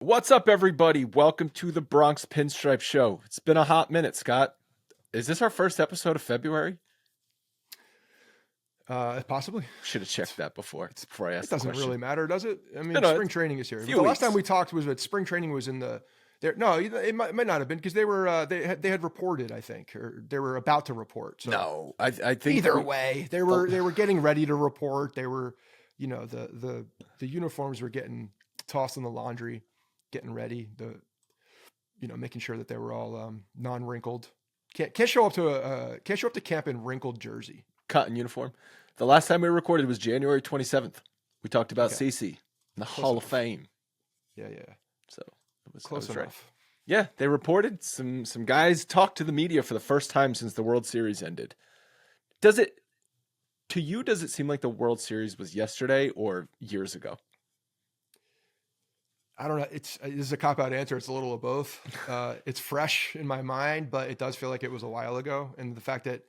What's up, everybody? Welcome to the Bronx Pinstripe Show. It's been a hot minute, Scott. Is this our first episode of February? Possibly. Should have checked that before I It asked the doesn't question. really matter, does it? I mean, No, spring training is here. few The last time weeks. we talked was that spring training was in the there. No, it might not have been because they had reported, I think, or they were about to report. So No, I think either way, they were getting ready to report. They were, the uniforms were getting tossed in the laundry, getting ready. Making sure that they were all non-wrinkled. Can't show up to camp in wrinkled jersey. cotton uniform. The last time we recorded was January 27th. We talked about Okay. CeCe in the Close Hall enough. of Fame. Yeah. So it was Close I was right. enough. Yeah, they reported some guys talked to the media for the first time since the World Series ended. Does it seem like the World Series was yesterday or years ago? I don't know. This is a cop-out answer. It's a little of both. It's fresh in my mind, but it does feel like it was a while ago. And the fact that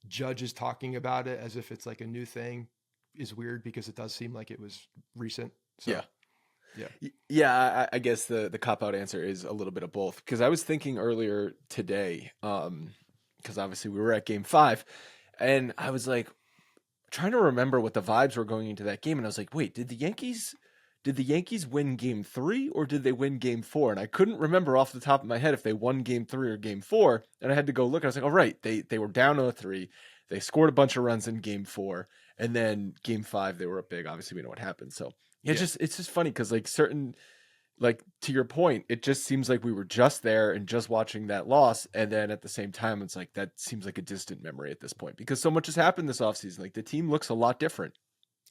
Judge is talking about it as if it's like a new thing is weird because it does seem like it was recent. So, yeah. I guess the cop-out answer is a little bit of both. Because I was thinking earlier today, because obviously we were at Game 5, and I was like trying to remember what the vibes were going into that game, and I was like, wait, did the Yankees win Game 3 or did they win Game 4? And I couldn't remember off the top of my head if they won Game 3 or Game 4. And I had to go look. And I was like, oh, right. They were down 0-3. They scored a bunch of runs in Game 4. And then Game 5, they were up big. Obviously, we know what happened. So it's just funny because to your point, it just seems like we were just there and just watching that loss. And then at the same time, it's like that seems like a distant memory at this point because so much has happened this offseason. Like the team looks a lot different.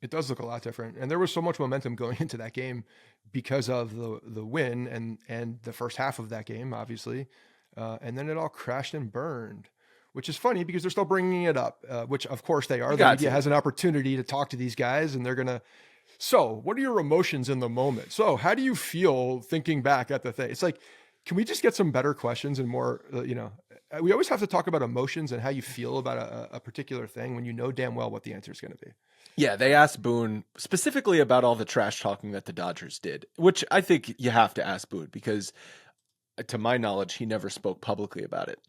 It does look a lot different. And there was so much momentum going into that game because of the win and the first half of that game, obviously. And then it all crashed and burned, which is funny because they're still bringing it up, which of course they are. The media has an opportunity to talk to these guys and they're going to. So what are your emotions in the moment? So how do you feel thinking back at the thing? It's like, can we just get some better questions and more, we always have to talk about emotions and how you feel about a particular thing when you know damn well what the answer is going to be. Yeah, they asked Boone specifically about all the trash talking that the Dodgers did, which I think you have to ask Boone because, to my knowledge, he never spoke publicly about it.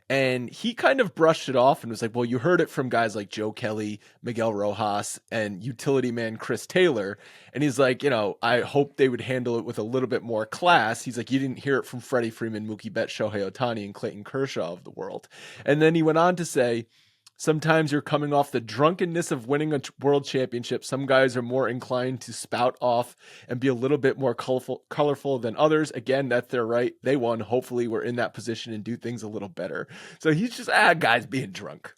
And he kind of brushed it off and was like, well, you heard it from guys like Joe Kelly, Miguel Rojas, and utility man Chris Taylor. And he's like, I hope they would handle it with a little bit more class. He's like, you didn't hear it from Freddie Freeman, Mookie Betts, Shohei Ohtani, and Clayton Kershaw of the world. And then he went on to say, sometimes you're coming off the drunkenness of winning a world championship. Some guys are more inclined to spout off and be a little bit more colorful than others. Again, that's their right. They won. Hopefully we're in that position and do things a little better. So he's just, guys being drunk.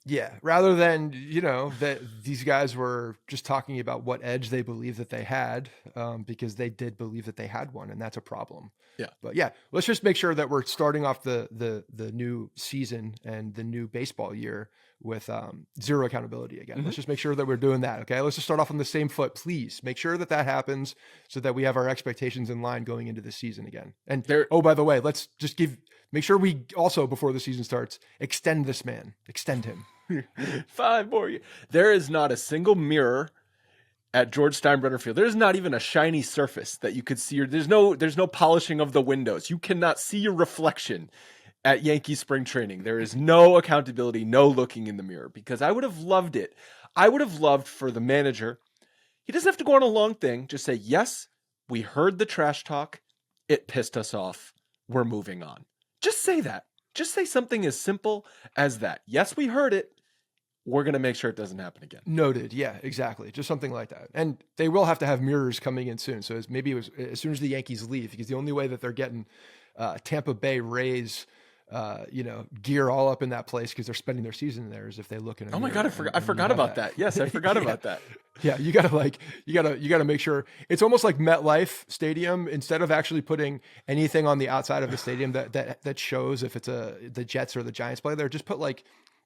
Yeah, rather than, that these guys were just talking about what edge they believe that they had, because they did believe that they had one, and that's a problem. Yeah. But yeah, let's just make sure that we're starting off the new season and the new baseball year with zero accountability again. Mm-hmm. Let's just make sure that we're doing that, okay? Let's just start off on the same foot, please. Make sure that happens so that we have our expectations in line going into the season again. And by the way, let's just make sure we also, before the season starts, extend this man. Extend him. 5 more years. There is not a single mirror at George Steinbrenner Field. There's not even a shiny surface that you could see. There's no polishing of the windows. You cannot see your reflection at Yankee spring training. There is no accountability, no looking in the mirror, because I would have loved it. I would have loved for the manager. He doesn't have to go on a long thing. Just say, yes, we heard the trash talk. It pissed us off. We're moving on. Just say that. Just say something as simple as that. Yes, we heard it. We're going to make sure it doesn't happen again. Noted. Yeah, exactly. Just something like that. And they will have to have mirrors coming in soon. So maybe it was as soon as the Yankees leave, because the only way that they're getting Tampa Bay Rays, gear all up in that place because they're spending their season there is if they look in a mirror. Oh my God, I forgot about that. Yes, I forgot about that. Yeah, you gotta make sure it's almost like MetLife Stadium. Instead of actually putting anything on the outside of the stadium that shows if it's the Jets or the Giants play there, just put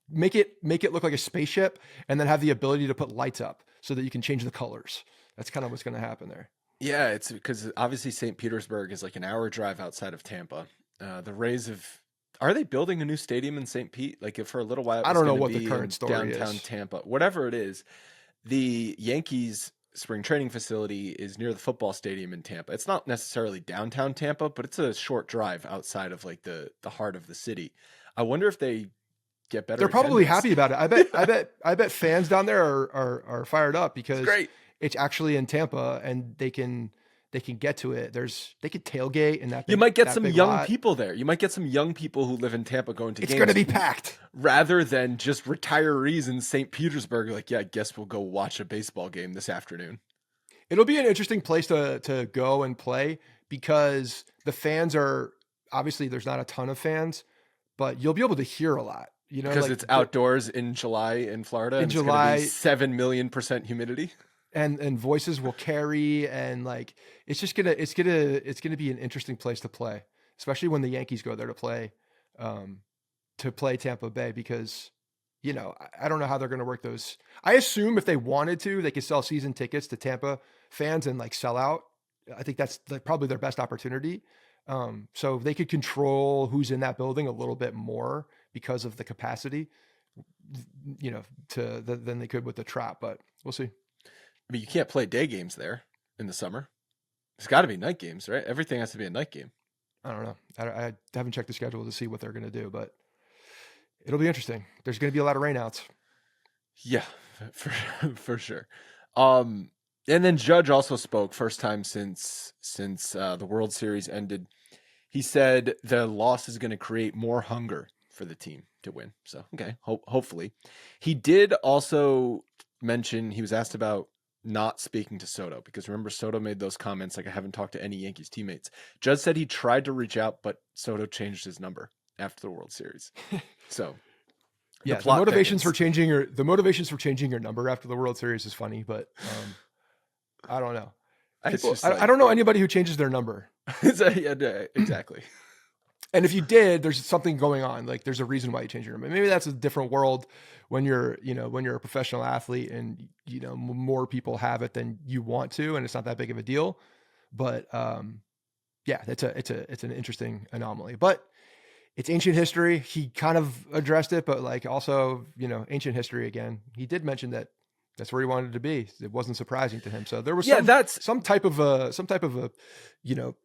make it look like a spaceship and then have the ability to put lights up so that you can change the colors. That's kind of what's going to happen there. Yeah, it's because obviously St. Petersburg is like an hour drive outside of Tampa. The Rays are they building a new stadium in St. Pete? Like if for a little while, I don't know what the current story downtown is. Tampa, whatever it is. The Yankees spring training facility is near the football stadium in Tampa. It's not necessarily downtown Tampa, but it's a short drive outside of like the heart of the city. I wonder if they get better. They're probably attendance. happy about it. I bet fans down there are fired up because It's great. it's actually in Tampa and they can get to it. They could tailgate in that. You might get that some big young lot. people there. You might get some young people who live in Tampa going to It's games. going to be packed. Rather than just retirees in St. Petersburg. Like, yeah, I guess we'll go watch a baseball game this afternoon. It'll be an interesting place to go and play because the fans are obviously there's not a ton of fans, but you'll be able to hear a lot. You know, Because like it's outdoors in July in Florida. In and July, it's 7 million% humidity. and voices will carry, and like it's gonna be an interesting place to play, especially when the Yankees go there to play Tampa Bay, because you know I don't know how they're gonna work those. I assume if they wanted to, they could sell season tickets to Tampa fans and like sell out. I think that's probably their best opportunity. So they could control who's in that building a little bit more because of the capacity, you know, than they could with the Trop. But we'll see. I mean, you can't play day games there in the summer. It's got to be night games, right? Everything has to be a night game. I don't know. I haven't checked the schedule to see what they're going to do, but it'll be interesting. There's going to be a lot of rainouts. Yeah, for sure. And then Judge also spoke first time since the World Series ended. He said the loss is going to create more hunger for the team to win. So, okay, hopefully. He did also mention, he was asked about not speaking to Soto, because remember Soto made those comments like, I haven't talked to any Yankees teammates. Judge said he tried to reach out, but Soto changed his number after the World Series. So yeah, the motivations for changing your number after the World Series is funny, but I don't know. I don't know anybody who changes their number. Yeah, exactly. And if you did, there's something going on. Like there's a reason why you change your number. Maybe that's a different world when you're a professional athlete and, you know, more people have it than you want to, and it's not that big of a deal. But yeah, it's an interesting anomaly, but it's ancient history. He kind of addressed it, but like also, you know, ancient history again. He did mention that that's where he wanted to be. It wasn't surprising to him. So there was some type of a, you know,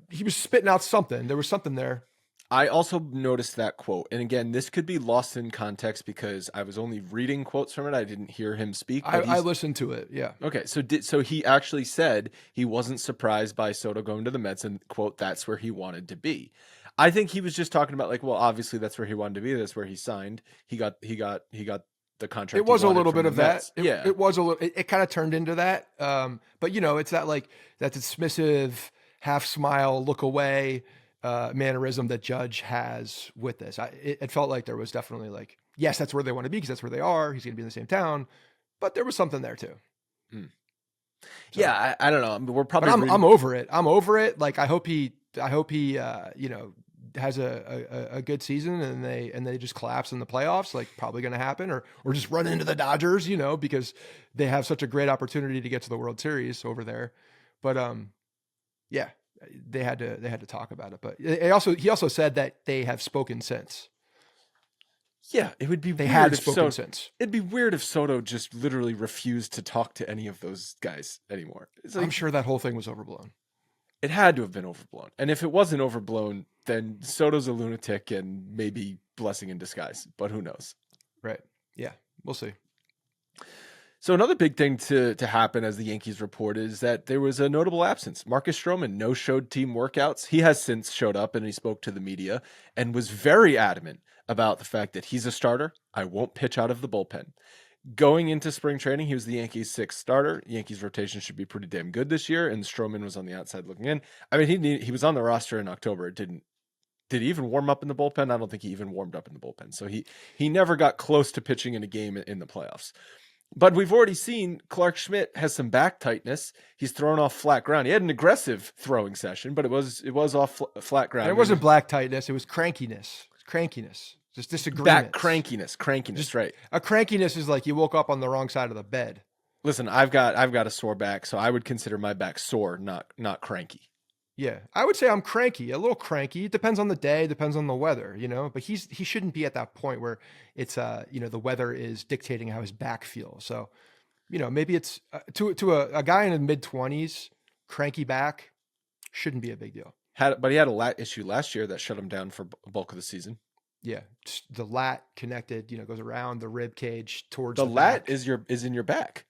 he was spitting out something. There was something there. I also noticed that quote. And again, this could be lost in context because I was only reading quotes from it. I didn't hear him speak. I listened to it. Yeah. Okay. So he actually said he wasn't surprised by Soto going to the Mets and quote, that's where he wanted to be. I think he was just talking about like, well, obviously that's where he wanted to be. That's where he signed. He got the contract. It was a little bit of that. It was a little, it kind of turned into that. But you know, it's that like that dismissive half smile, look away mannerism that Judge has with this. It felt like there was definitely like, yes, that's where they want to be because that's where they are. He's going to be in the same town, but there was something there too. Mm. So, yeah, I don't know. We're probably. I'm over it. I'm over it. Like I hope he you know, has a good season and they just collapse in the playoffs. Like probably going to happen, or just run into the Dodgers. You know, because they have such a great opportunity to get to the World Series over there. But yeah, they had to talk about it. But he also said that they have spoken since. Yeah, it would be they weird had if spoken since. It'd be weird if Soto just literally refused to talk to any of those guys anymore. Like, I'm sure that whole thing was overblown. It had to have been overblown. And if it wasn't overblown, then Soto's a lunatic and maybe blessing in disguise. But who knows? Right. Yeah, we'll see. So another big thing to happen, as the Yankees report, is that there was a notable absence. Marcus Stroman no-showed team workouts. He has since showed up and he spoke to the media and was very adamant about the fact that he's a starter. I won't pitch out of the bullpen. Going into spring training, he was the Yankees' sixth starter. Yankees rotation should be pretty damn good this year, and Stroman was on the outside looking in. I mean, he was on the roster in October. Did he even warm up in the bullpen? I don't think he even warmed up in the bullpen. So he never got close to pitching in a game in the playoffs. But we've already seen Clark Schmidt has some back tightness. He's thrown off flat ground. He had an aggressive throwing session, but it was off flat ground. And it wasn't black tightness. It was crankiness. Just disagreement. Back crankiness, right? A crankiness is like you woke up on the wrong side of the bed. Listen, I've got a sore back, so I would consider my back sore, not cranky. Yeah, I would say I'm cranky, a little cranky. It depends on the day, depends on the weather, you know. But he shouldn't be at that point where it's you know, the weather is dictating how his back feels. So maybe it's to a guy in the mid-20s, cranky back shouldn't be a big deal. But he had a lat issue last year that shut him down for a bulk of the season. Yeah, just the lat connected, goes around the rib cage towards The the lat back. is in your back.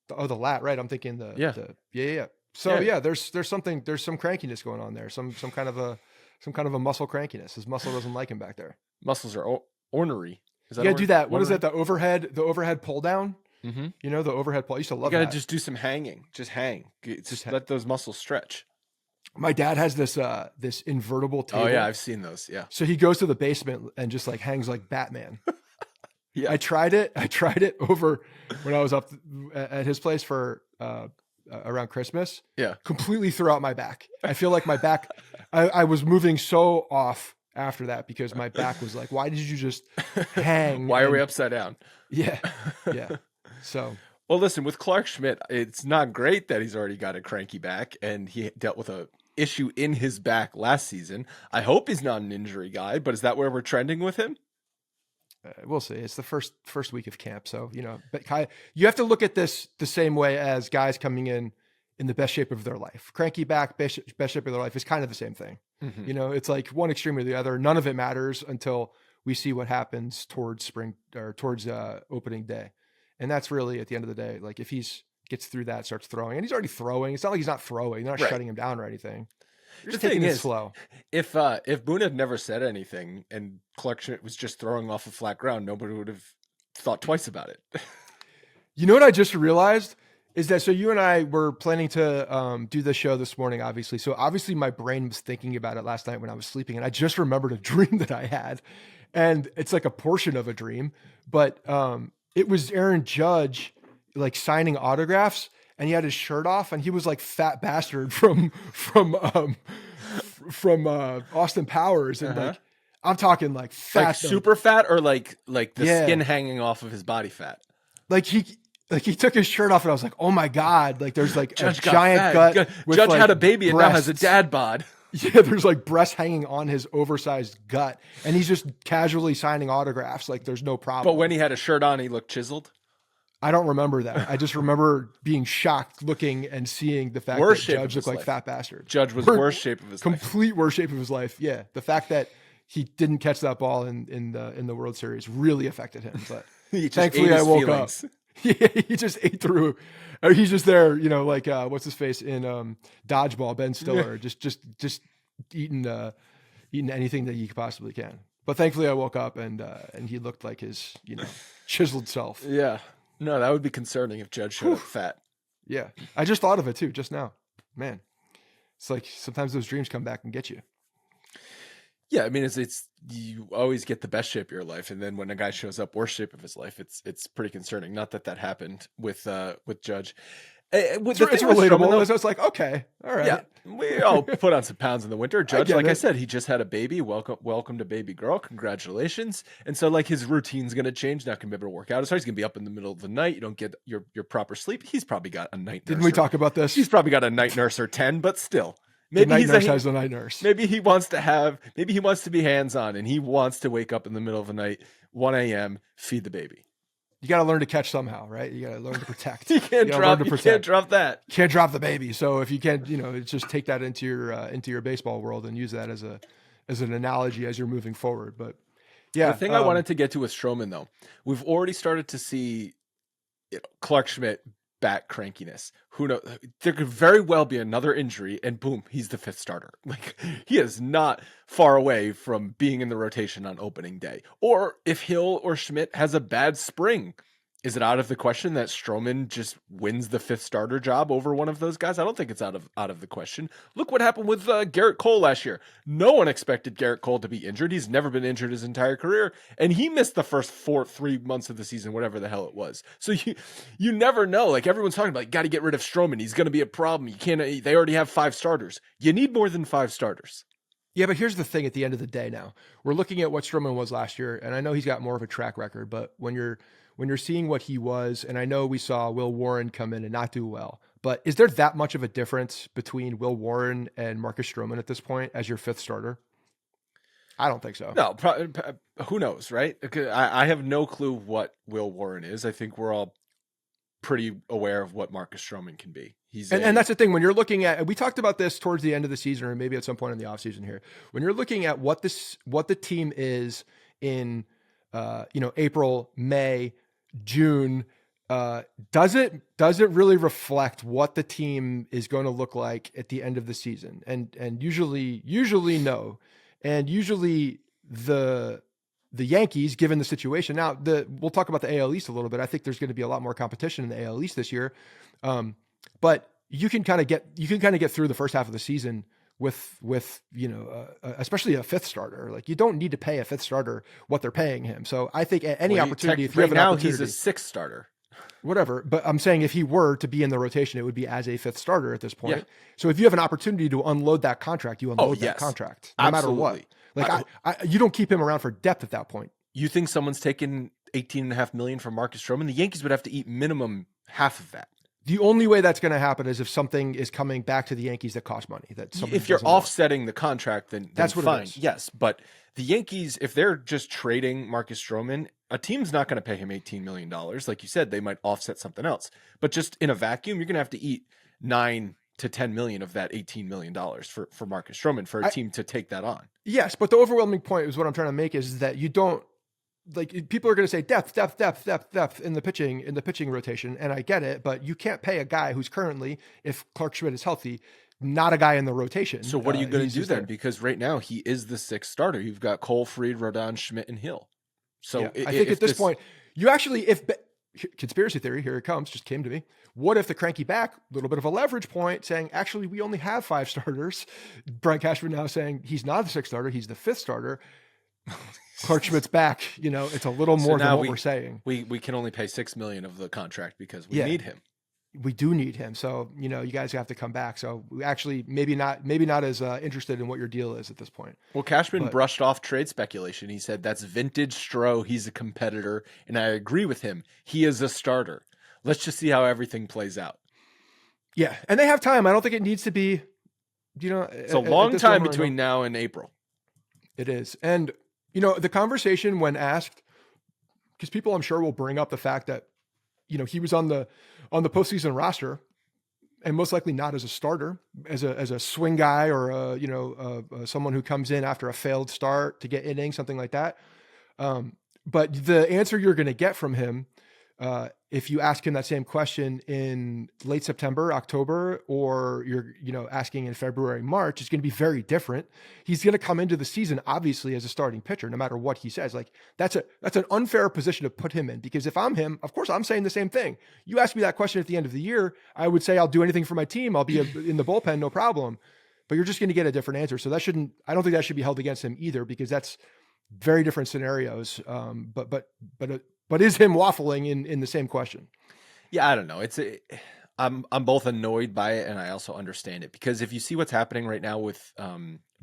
The lat, right? I'm thinking Yeah. yeah. So there's some crankiness going on there. Some kind of a muscle crankiness. His muscle doesn't like him back there. Muscles are ornery. You gotta do that. What is that? The overhead pull down. Mm-hmm. The overhead pull. I used to love that. You that. gotta just do some hanging. Just hang. Just let those muscles stretch. My dad has this invertible table. Oh yeah, I've seen those. Yeah. So he goes to the basement and just like hangs like Batman. Yeah. I tried it over when I was up at his place for around Christmas. Yeah. Completely threw out my back. I feel like my back, I was moving so off after that because my back was like, why did you just hang? Why are we upside down? Yeah. Yeah. So. Well, listen, with Clark Schmidt, it's not great that he's already got a cranky back and he dealt with a issue in his back last season. I hope he's not an injury guy, but is that where we're trending with him? We'll see. It's the first week of camp. So, but you have to look at this the same way as guys coming in the best shape of their life. Cranky back, best shape of their life is kind of the same thing. Mm-hmm. It's like one extreme or the other. None of it matters until we see what happens towards spring or towards opening day. And that's really at the end of the day, like if he's gets through that, starts throwing, and he's already throwing. It's not like he's not throwing. You're not shutting him down or anything. You're just taking it slow. If Boone had never said anything and Clark Schmidt was just throwing off of flat ground, nobody would have thought twice about it. You know what I just realized is that, so you and I were planning to do the show this morning, obviously. So obviously my brain was thinking about it last night when I was sleeping, and I just remembered a dream that I had, and it's like a portion of a dream, but it was Aaron Judge like signing autographs, and he had his shirt off, and he was like Fat Bastard from Austin Powers, and like I'm talking like fat, like super fat, or like the skin hanging off of his body fat. Like he took his shirt off, and I was like, oh my god! Like there's like Judge a giant gut. Judge like had a baby and breasts. now has a dad bod. Yeah, there's like breasts hanging on his oversized gut, and he's just casually signing autographs like there's no problem. But when he had a shirt on, he looked chiseled. I don't remember that. I just remember being shocked looking and seeing the fact that Judge looked like Fat Bastard. Judge was worst shape of his life. Complete worst shape of his life. Yeah. The fact that he didn't catch that ball in the World Series really affected him. But thankfully I woke up. Yeah, he just ate through. He's just there, like what's his face in Dodgeball, Ben Stiller, just eating anything that he possibly can. But thankfully I woke up and he looked like his, chiseled self. Yeah. No, that would be concerning if Judge showed up fat. Yeah. I just thought of it too, just now. Man, it's like sometimes those dreams come back and get you. Yeah, I mean, it's you always get the best shape of your life, and then when a guy shows up worst shape of his life, it's pretty concerning. Not that happened with Judge. It's relatable. So it's like, okay, all right. Yeah, we all put on some pounds in the winter. Judge, like I said, he just had a baby. Welcome to baby girl. Congratulations. And so like his routine's going to change. Not going to be able to work out. So he's going to be up in the middle of the night. You don't get your proper sleep. He's probably got a night nurse. Didn't we talk about this? He's probably got a night nurse or 10, but still. Maybe the night nurse has a night nurse. Maybe he wants to be hands-on, and he wants to wake up in the middle of the night, 1 a.m., feed the baby. You got to learn to catch somehow, right? You got to learn to protect. You can't drop that. Can't drop the baby. So if you can't, just take that into your baseball world and use that as an analogy as you're moving forward. But yeah, the thing I wanted to get to with Stroman, though, we've already started to see Clark Schmidt back crankiness. Who knows? There could very well be another injury, and boom, he's the fifth starter. Like he is not far away from being in the rotation on opening day. Or if Hill or Schmidt has a bad spring, is it out of the question that Stroman just wins the fifth starter job over one of those guys? I don't think it's out of the question. Look what happened with Garrett Cole last year. No one expected Garrett Cole to be injured. He's never been injured his entire career, and he missed the first 3 months of the season, whatever the hell it was. So you never know. Like everyone's talking about, got to get rid of Stroman. He's going to be a problem. You can't. They already have 5 starters. You need more than 5 starters. Yeah, but here's the thing. At the end of the day, now we're looking at what Stroman was last year, and I know he's got more of a track record. But when you're seeing what he was, and I know we saw Will Warren come in and not do well, but is there that much of a difference between Will Warren and Marcus Stroman at this point as your 5th starter? I don't think so. No, who knows, right? I have no clue what Will Warren is. I think we're all pretty aware of what Marcus Stroman can be. And that's the thing, when you're looking at, we talked about this towards the end of the season, or maybe at some point in the offseason here, when you're looking at what the team is in, April, May, June, does it really reflect what the team is going to look like at the end of the season? And usually no. And usually the Yankees, given the situation now, we'll talk about the AL East a little bit. I think there's going to be a lot more competition in the AL East this year. But you can kind of get through the first half of the season with especially a fifth starter. Like, you don't need to pay a fifth starter what they're paying him. So I think at any opportunity, if you have an opportunity, he's a sixth starter. Whatever. But I'm saying if he were to be in the rotation, it would be as a fifth starter at this point. Yeah. So if you have an opportunity to unload that contract, you unload that contract no Absolutely. matter what. Like you don't keep him around for depth at that point. You think someone's taking $18.5 million from Marcus Stroman? The Yankees would have to eat minimum half of that. The only way that's going to happen is if something is coming back to the Yankees that costs money. If you're offsetting the contract, then that's what fine. It is. Yes, but the Yankees, if they're just trading Marcus Stroman, a team's not going to pay him $18 million. Like you said, they might offset something else. But just in a vacuum, you're going to have to eat $9 to $10 million of that $18 million for Marcus Stroman for a team to take that on. Yes, but the overwhelming point is what I'm trying to make is that you don't, like, people are going to say depth in the pitching rotation. And I get it, but you can't pay a guy who's currently, if Clark Schmidt is healthy, not a guy in the rotation. So what are you going to do then? Because right now he is the sixth starter. You've got Cole, Fried, Rodon, Schmidt, and Hill. So yeah, I think at this point, you actually, conspiracy theory, here it comes, just came to me. What if the cranky back, a little bit of a leverage point, saying, actually, we only have 5 starters. Brian Cashman now saying he's not the sixth starter, he's the fifth starter. Clark Schmidt's back, it's a little more than what we're saying. We can only pay $6 million of the contract because we need him. We do need him. So, you guys have to come back. So we actually maybe not as interested in what your deal is at this point. Well, Cashman brushed off trade speculation. He said, that's vintage Stroh. He's a competitor. And I agree with him. He is a starter. Let's just see how everything plays out. Yeah. And they have time. I don't think it needs to be, it's a long time between now and April. It is. And, the conversation when asked, because people I'm sure will bring up the fact that, he was on the postseason roster and most likely not as a starter, as a swing guy or someone who comes in after a failed start to get innings, something like that. But the answer you're going to get from him, if you ask him that same question in late September, October, or you're, asking in February, March, is going to be very different. He's going to come into the season, obviously, as a starting pitcher, no matter what he says. Like, that's an unfair position to put him in, because if I'm him, of course, I'm saying the same thing. You ask me that question at the end of the year, I would say, I'll do anything for my team. I'll be in the bullpen, no problem. But you're just going to get a different answer. So I don't think that should be held against him either, because that's very different scenarios. But is him waffling in the same question? Yeah, I don't know. I'm both annoyed by it, and I also understand it, because if you see what's happening right now with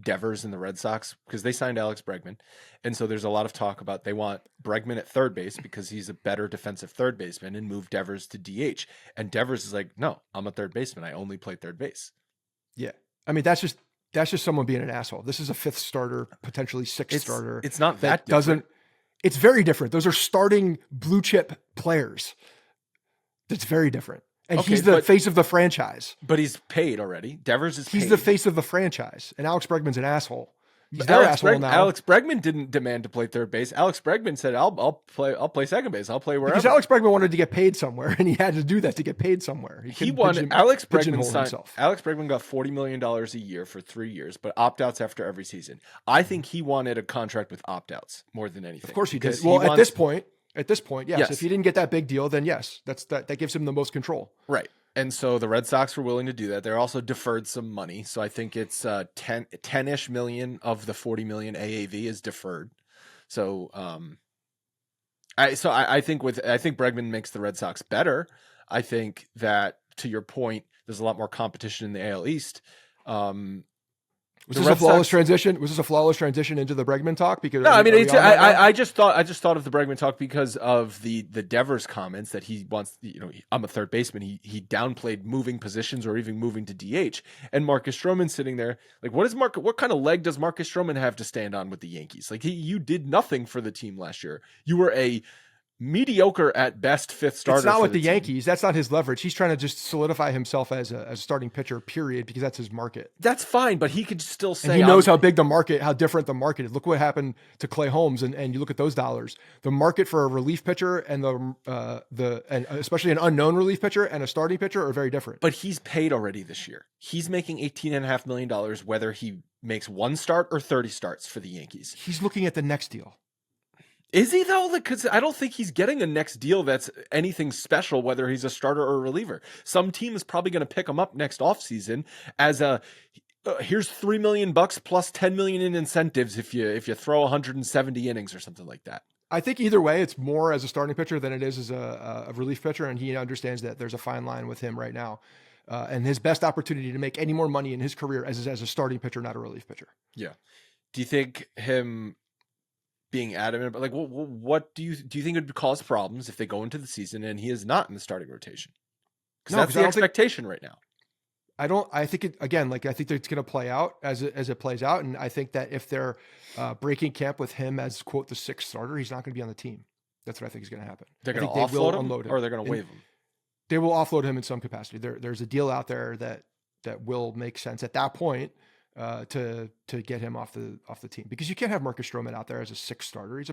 Devers and the Red Sox, because they signed Alex Bregman, and so there's a lot of talk about they want Bregman at third base because he's a better defensive third baseman, and move Devers to DH. And Devers is like, no, I'm a third baseman. I only play third base. Yeah, I mean that's just someone being an asshole. This is a fifth starter, potentially sixth starter. It's not that doesn't. It's very different. Those are starting blue chip players. That's very different. And he's the face of the franchise. But he's paid already. Devers is paid. He's the face of the franchise. And Alex Bregman's an asshole. He's their asshole now. Alex Bregman didn't demand to play third base. Alex Bregman said, I'll play second base. I'll play wherever. Because Alex Bregman wanted to get paid somewhere, and he had to do that to get paid somewhere. Alex Bregman got $40 million a year for 3 years, but opt-outs after every season. I think he wanted a contract with opt-outs more than anything. Of course he did. Well, at this point, yes. If he didn't get that big deal, then yes, that gives him the most control. Right. And so the Red Sox were willing to do that. They're also deferred some money. So I think it's 10-ish million of the 40 million AAV is deferred. So I think Bregman makes the Red Sox better. I think that, to your point, there's a lot more competition in the AL East. Was this a flawless transition? Was this a flawless transition into the Bregman talk? Because no, I mean, I just thought of the Bregman talk because of the Devers comments that he wants. I'm a third baseman. He downplayed moving positions or even moving to DH. And Marcus Stroman sitting there, like, what kind of leg does Marcus Stroman have to stand on with the Yankees? Like, you did nothing for the team last year. You were a mediocre at best fifth starter. It's not for with the team. Yankees. That's not his leverage. He's trying to just solidify himself as a starting pitcher, period, because that's his market. That's fine, but he could still say, and he knows how big the market, how different the market is. Look what happened to Clay Holmes, and you look at those dollars. The market for a relief pitcher and and especially an unknown relief pitcher and a starting pitcher are very different. But he's paid already this year. He's making $18.5 million, whether he makes one start or 30 starts for the Yankees. He's looking at the next deal. Is he though? Because I don't think he's getting a next deal that's anything special, whether he's a starter or a reliever. Some team is probably going to pick him up next offseason as a here's $3 million plus $10 million in incentives if you throw 170 innings or something like that. I think either way, it's more as a starting pitcher than it is as a relief pitcher, and he understands that there's a fine line with him right now, and his best opportunity to make any more money in his career as a starting pitcher, not a relief pitcher. Yeah. Do you think him being adamant, but like, what do you think would cause problems if they go into the season and he is not in the starting rotation? Because that's the expectation right now. I think it's going to play out as it plays out. And I think that if they're breaking camp with him as quote, the sixth starter, he's not going to be on the team. That's what I think is going to happen. They're going to offload him or they're going to waive him. They will offload him in some capacity. There's a deal out there that will make sense at that point. To get him off the team, because you can't have Marcus Stroman out there as a sixth starter.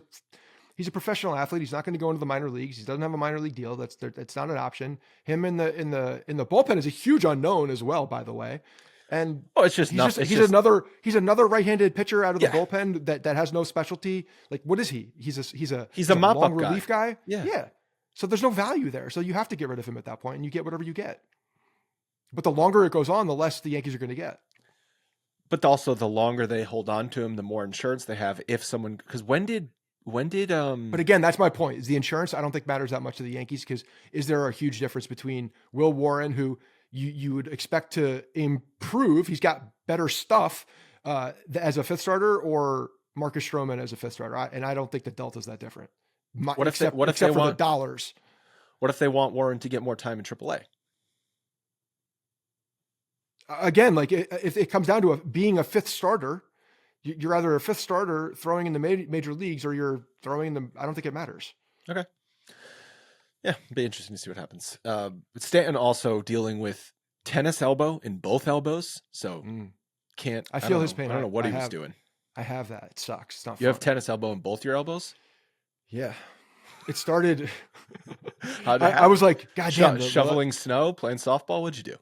He's a professional athlete. He's not going to go into the minor leagues. He doesn't have a minor league deal. That's not an option. Him in the bullpen is a huge unknown as well, by the way. And it's just he's another right-handed pitcher out of the bullpen that has no specialty. Like, what is he? He's a mop-up relief guy. Yeah. So there's no value there. So you have to get rid of him at that point, and you get whatever you get. But the longer it goes on, the less the Yankees are going to get. But also, the longer they hold on to him, the more insurance they have. If someone, because when did? But again, that's my point. Is the insurance I don't think matters that much to the Yankees, because is there a huge difference between Will Warren, who you would expect to improve, he's got better stuff as a fifth starter, or Marcus Stroman as a fifth starter? And I don't think the delta's that different. Except for the dollars? What if they want Warren to get more time in AAA? Again, like if it comes down to being a fifth starter, you're either a fifth starter throwing in the major leagues, or you're throwing in the. I don't think it matters. Okay. Yeah, it'd be interesting to see what happens. Stanton also dealing with tennis elbow in both elbows, so can't. I feel his pain. I don't know what he was doing. I have that. It sucks. It's not. You have tennis elbow in both your elbows? Yeah. It started. I was like, God damn, shoveling snow, playing softball. What'd you do?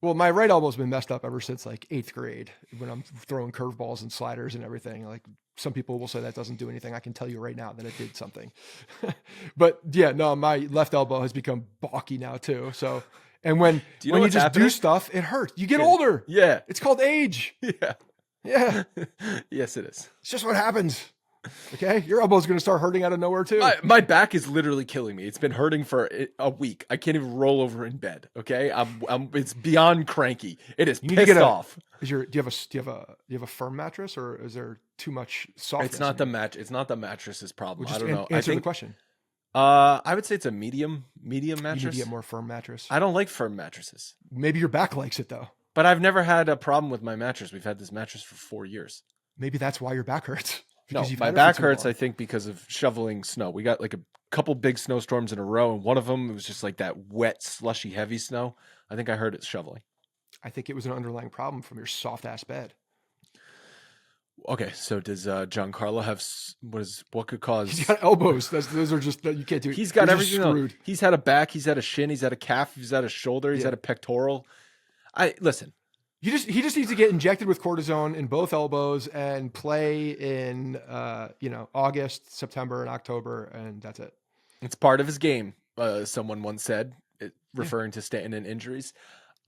Well, my right elbow's been messed up ever since like 8th grade, when I'm throwing curveballs and sliders and everything. Like, some people will say that doesn't do anything. I can tell you right now that it did something. But yeah, no, my left elbow has become balky now too. So, and when you just do stuff, it hurts. You get older. Yeah. It's called age. Yeah. Yeah. Yes, it is. It's just what happens. Okay, your elbow's going to start hurting out of nowhere too. My back is literally killing me. It's been hurting for a week. I can't even roll over in bed. Okay, it's beyond cranky. It is pissed off. Do you have a firm mattress, or is there too much softness? It's not the mattress's problem. I don't know. Answer the question. I would say it's a medium mattress. You need to get more firm mattress. I don't like firm mattresses. Maybe your back likes it though. But I've never had a problem with my mattress. We've had this mattress for 4 years. Maybe that's why your back hurts. No, my back hurts, I think, because of shoveling snow. We got like a couple big snowstorms in a row, and one of them, it was just like that wet, slushy, heavy snow. I think I heard it shoveling. I think it was an underlying problem from your soft-ass bed. Okay, so does Giancarlo have what could cause? He's got elbows. Those are just, you can't do it. He's got everything. He's had a back. He's had a shin. He's had a calf. He's had a shoulder. He's had a pectoral. Listen. He just needs to get injected with cortisone in both elbows and play in August, September, and October, and that's it. It's part of his game. Someone once said, referring to Stanton and injuries.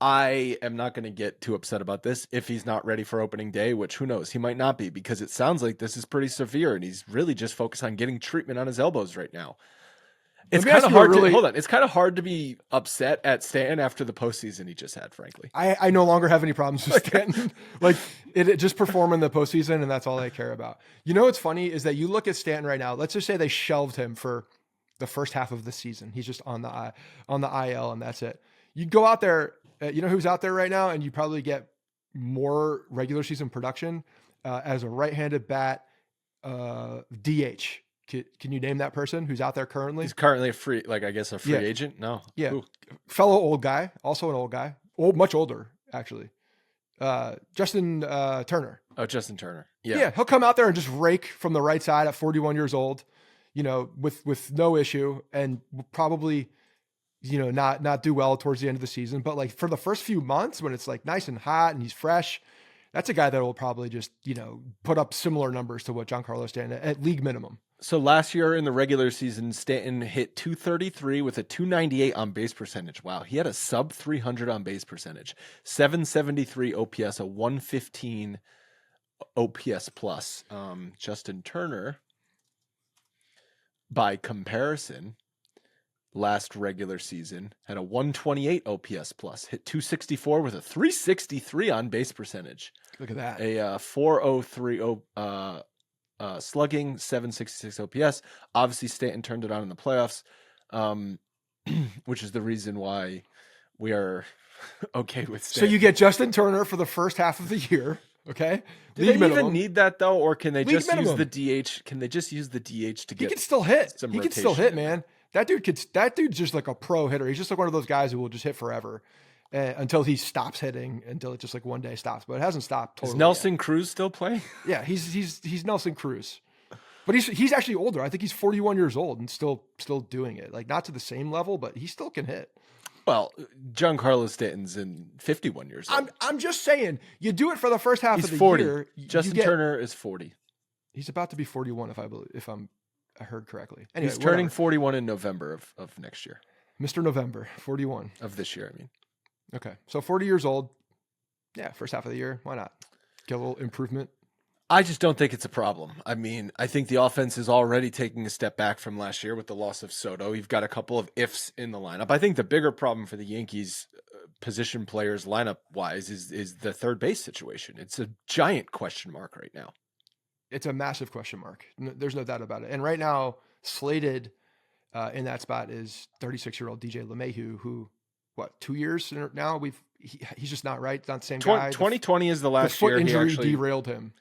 I am not going to get too upset about this if he's not ready for opening day, which who knows, he might not be, because it sounds like this is pretty severe, and he's really just focused on getting treatment on his elbows right now. It's kind of hard It's kind of hard to be upset at Stanton after the postseason he just had, frankly. I no longer have any problems with Stanton. Like, it just perform in the postseason, and that's all I care about. You know what's funny is that you look at Stanton right now. Let's just say they shelved him for the first half of the season. He's just on the IL, and that's it. You go out there, you know who's out there right now, and you probably get more regular season production as a right-handed bat DH. Can you name that person who's out there currently? He's currently a free Yeah. agent. No. Yeah. Who? Fellow old guy, also an old guy, much older actually. Justin Turner. Oh, Justin Turner. Yeah. Yeah, he'll come out there and just rake from the right side at 41 years old, with no issue, and will probably, not do well towards the end of the season. But like for the first few months when it's like nice and hot and he's fresh, that's a guy that will probably just, put up similar numbers to what Giancarlo Stanton at league minimum. So last year in the regular season, Stanton hit 233 with a 298 on base percentage. Wow. He had a sub 300 on base percentage, 773 OPS, a 115 OPS plus. Justin Turner, by comparison, last regular season had a 128 OPS plus, hit 264 with a 363 on base percentage. Look at that. A 403 slugging, 766 OPS. Obviously, Stanton turned it on in the playoffs, which is the reason why we are okay with Stanton. So you get Justin Turner for the first half of the year, okay? Do they even need that though, or can they just use the DH? Can they just use the DH to get? He can still hit. He can still hit, man. That dude's just like a pro hitter. He's just like one of those guys who will just hit forever until he stops hitting, until it just like one day stops. But it hasn't stopped totally. Is Nelson Cruz still playing? Yeah, he's Nelson Cruz. But he's actually older. I think he's 41 years old and still doing it. Like not to the same level, but he still can hit. Well, Giancarlo Stanton's in 51 years old. I'm just saying, you do it for the first half of the 40. year. Justin Turner is 40. He's about to be 41 I heard correctly. Anyway, he's turning 41 in November of next year. Mr. November, 41. Of this year, I mean. Okay. So 40 years old. Yeah, first half of the year. Why not? Get a little improvement. I just don't think it's a problem. I mean, I think the offense is already taking a step back from last year with the loss of Soto. You've got a couple of ifs in the lineup. I think the bigger problem for the Yankees position players lineup-wise is the third base situation. It's a giant question mark right now. It's a massive question mark. There's no doubt about it. And right now, slated in that spot is 36-year-old DJ LeMahieu, who, 2 years now? He's just not right. It's not the same guy. 2020 is the last year. The foot year injury derailed him.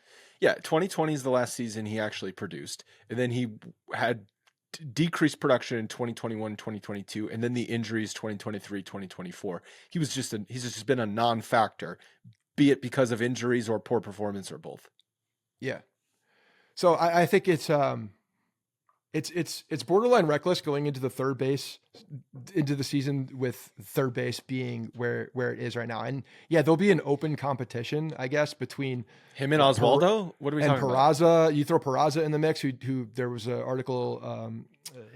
Yeah, 2020 is the last season he actually produced. And then he had decreased production in 2021, 2022, and then the injuries 2023, 2024. He's just been a non-factor, be it because of injuries or poor performance or both. Yeah. So I think it's borderline reckless going into the season with third base being where it is right now. And yeah, there'll be an open competition, I guess, between him and Oswaldo. What are we talking Peraza, about? You throw Peraza in the mix, who there was an article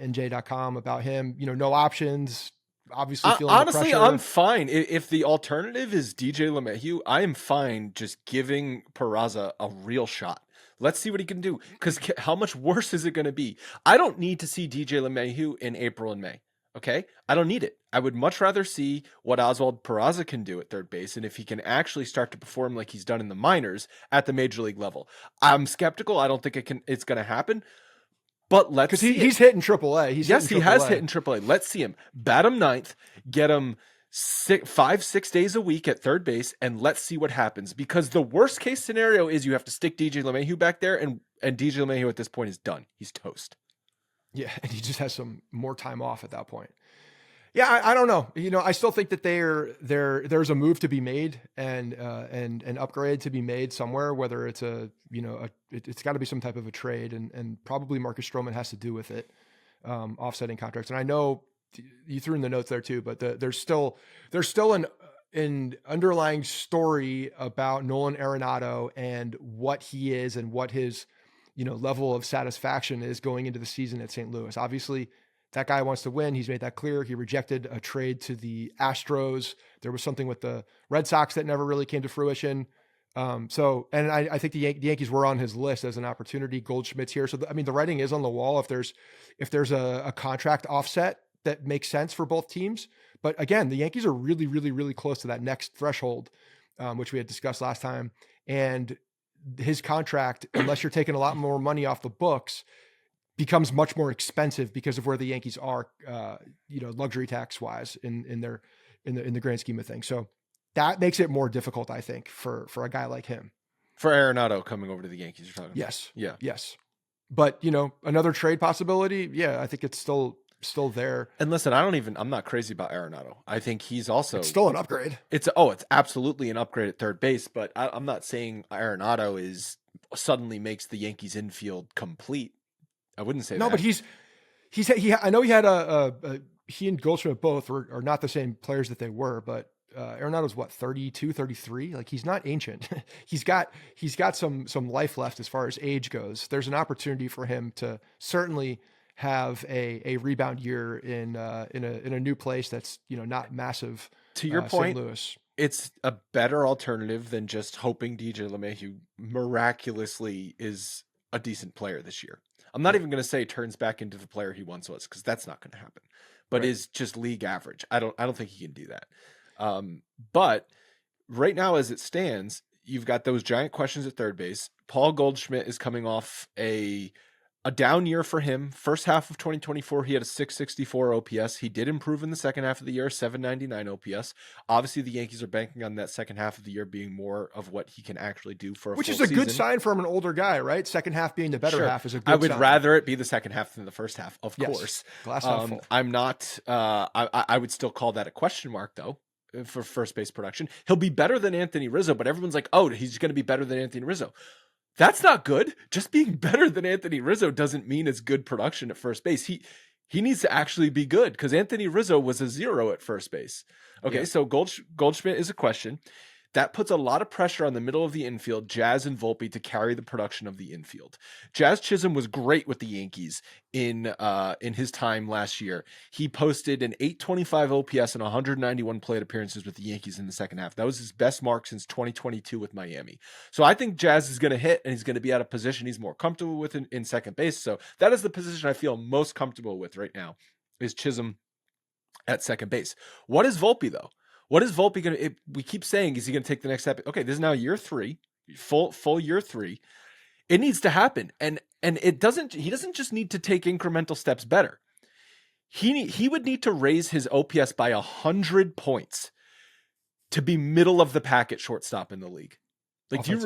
NJ.com about him, no options, obviously feeling honestly, the pressure. I'm fine. If the alternative is DJ LeMahieu, I am fine just giving Peraza a real shot. Let's see what he can do. Because how much worse is it going to be? I don't need to see DJ LeMahieu in April and May. Okay? I don't need it. I would much rather see what Oswald Peraza can do at third base, and if he can actually start to perform like he's done in the minors at the major league level. I'm skeptical. I don't think it's going to happen. But let's see. Because he's hitting AAA. He has hit in AAA. Let's see him. Bat him ninth. Get him 5-6 days a week at third base, and let's see what happens. Because the worst case scenario is you have to stick DJ LeMahieu back there, and DJ LeMahieu at this point is done. He's toast. Yeah, and he just has some more time off at that point. Yeah, I don't know. I still think that there's a move to be made and an upgrade to be made somewhere. Whether it's it's got to be some type of a trade, and probably Marcus Stroman has to do with it, offsetting contracts. And I know you threw in the notes there too, but there's still an underlying story about Nolan Arenado and what he is and what his level of satisfaction is going into the season at St. Louis. Obviously, that guy wants to win. He's made that clear. He rejected a trade to the Astros. There was something with the Red Sox that never really came to fruition. And I think the Yankees were on his list as an opportunity. Goldschmidt's here. So, the writing is on the wall if there's a contract offset that makes sense for both teams. But again, the Yankees are really, really, really close to that next threshold, which we had discussed last time. And his contract, unless you're taking a lot more money off the books, becomes much more expensive because of where the Yankees are, luxury tax wise in the grand scheme of things. So that makes it more difficult, I think, for a guy like him. For Arenado coming over to the Yankees, you're talking about? Yes. Yeah. Yes. But another trade possibility. Yeah, I think it's still there. And listen, I'm not crazy about Arenado. I think he's It's also, still an upgrade. it's absolutely an upgrade at third base, but I'm not saying Arenado is suddenly makes the Yankees infield complete. I wouldn't say No, that. but I know he and Goldschmidt both are not the same players that they were, but Arenado's what, 32, 33? Like, he's not ancient. he's got some life left as far as age goes. There's an opportunity for him to certainly have a rebound year in a new place that's not massive. To your St. point, Louis. it's a better alternative than just hoping DJ LeMahieu miraculously is a decent player this year. I'm not even going to say turns back into the player he once was, because that's not going to happen. But Right. is just league average. I don't think he can do that. But right now, as it stands, you've got those giant questions at third base. Paul Goldschmidt is coming off a down year for him. First half of 2024, he had a 664 OPS. He did improve in the second half of the year, 799 OPS. Obviously, the Yankees are banking on that second half of the year being more of what he can actually do for a Which full is a good season. sign from an older guy, right? Second half being the better Sure. half is a good I would sign. rather it be the second half than the first half, of Yes. course. Glass half full. I'm not, I would still call that a question mark, though, for first base production. He'll be better than Anthony Rizzo, but everyone's like, oh, he's going to be better than Anthony Rizzo. That's not good. Just being better than Anthony Rizzo doesn't mean it's good production at first base. He needs to actually be good, because Anthony Rizzo was a 0 at first base. Okay, Yeah. so Goldschmidt is a question. That puts a lot of pressure on the middle of the infield, Jazz and Volpe, to carry the production of the infield. Jazz Chisholm was great with the Yankees in his time last year. He posted an 825 OPS and 191 plate appearances with the Yankees in the second half. That was his best mark since 2022 with Miami. So I think Jazz is going to hit, and he's going to be at a position he's more comfortable with in second base. So that is the position I feel most comfortable with right now, is Chisholm at second base. What is Volpe, though? What is Volpe going to? We keep saying, is he going to take the next step? Okay, this is now year 3, full year 3. It needs to happen, and it doesn't. He doesn't just need to take incremental steps better. He would need to raise his OPS by 100 points to be middle of the pack at shortstop in the league. Like, do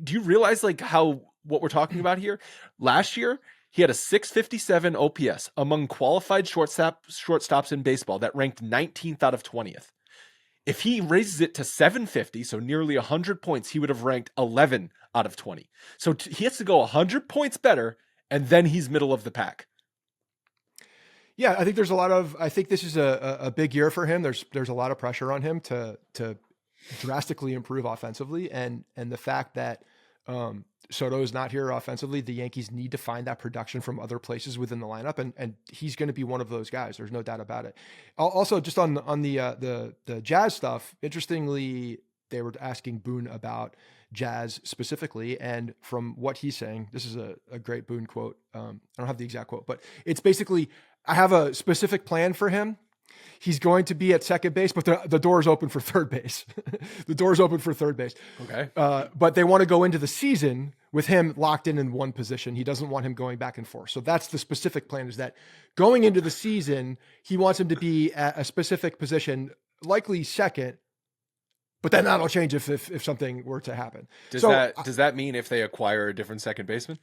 you realize like what we're talking about here? Last year, he had a 657 OPS among qualified shortstops in baseball that ranked 19th out of 20th. If he raises it to 750, so nearly 100 points, he would have ranked 11 out of 20. So he has to go 100 points better, and then he's middle of the pack. Yeah, I think I think this is a big year for him. There's a lot of pressure on him to drastically improve offensively, and the fact that Soto is not here offensively, the Yankees need to find that production from other places within the lineup, and he's going to be one of those guys. There's no doubt about it. Also, just on the Jazz stuff, interestingly, they were asking Boone about Jazz specifically, and from what he's saying, this is a great Boone quote. I don't have the exact quote, but it's basically, I have a specific plan for him. He's going to be at second base, but the door is open for third base. The door is open for third base. Okay. But they want to go into the season with him locked in one position. He doesn't want him going back and forth. So that's the specific plan, is that going into the season, he wants him to be at a specific position, likely second, but then that'll change if something were to happen. Does that mean if they acquire a different second baseman?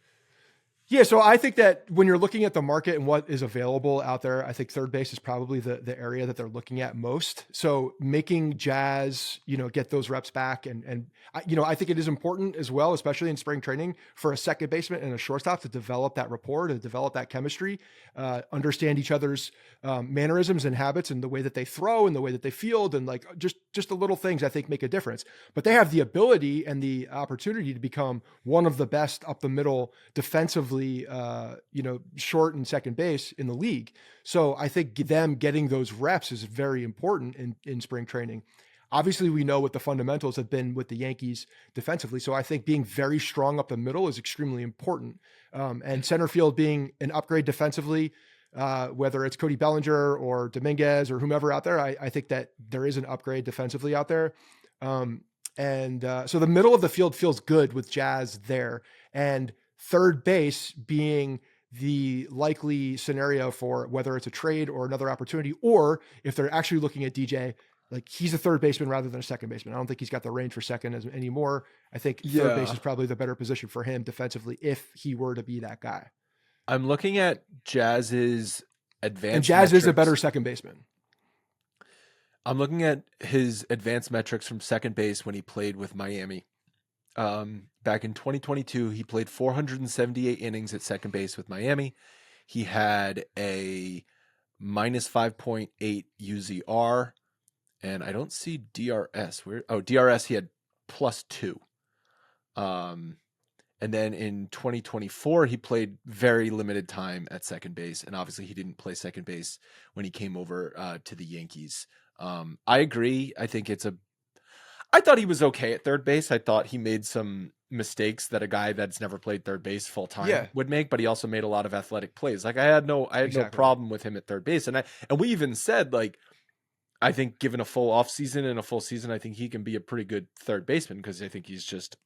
Yeah, so I think that when you're looking at the market and what is available out there, I think third base is probably the area that they're looking at most. So making Jazz, get those reps back, and I think it is important as well, especially in spring training, for a second baseman and a shortstop to develop that rapport, to develop that chemistry, understand each other's mannerisms and habits, and the way that they throw and the way that they field, and like just the little things I think make a difference. But they have the ability and the opportunity to become one of the best up the middle defensively, short and second base in the league. So I think them getting those reps is very important in spring training. Obviously, we know what the fundamentals have been with the Yankees defensively. So I think being very strong up the middle is extremely important. And center field being an upgrade defensively, whether it's Cody Bellinger or Dominguez or whomever out there, I think that there is an upgrade defensively out there. So the middle of the field feels good with Jazz there. And third base being the likely scenario for whether it's a trade or another opportunity, or if they're actually looking at DJ, like he's a third baseman rather than a second baseman. I don't think he's got the range for second anymore. I think third base is probably the better position for him defensively if he were to be that guy. I'm looking at Jazz's And advanced Jazz is a better metrics. second baseman. I'm looking at his advanced metrics from second base when he played with Miami. Back in 2022, he played 478 innings at second base with Miami. He had a minus 5.8 UZR, and I don't see DRS. DRS, he had +2. And then in 2024, he played very limited time at second base, and obviously he didn't play second base when he came over to the Yankees. I agree. I thought he was okay at third base. I thought he made some mistakes that a guy that's never played third base full time would make, but he also made a lot of athletic plays. Like I had no problem with him at third base. And we even said, like, I think given a full off season and a full season, I think he can be a pretty good third baseman, because I think he's just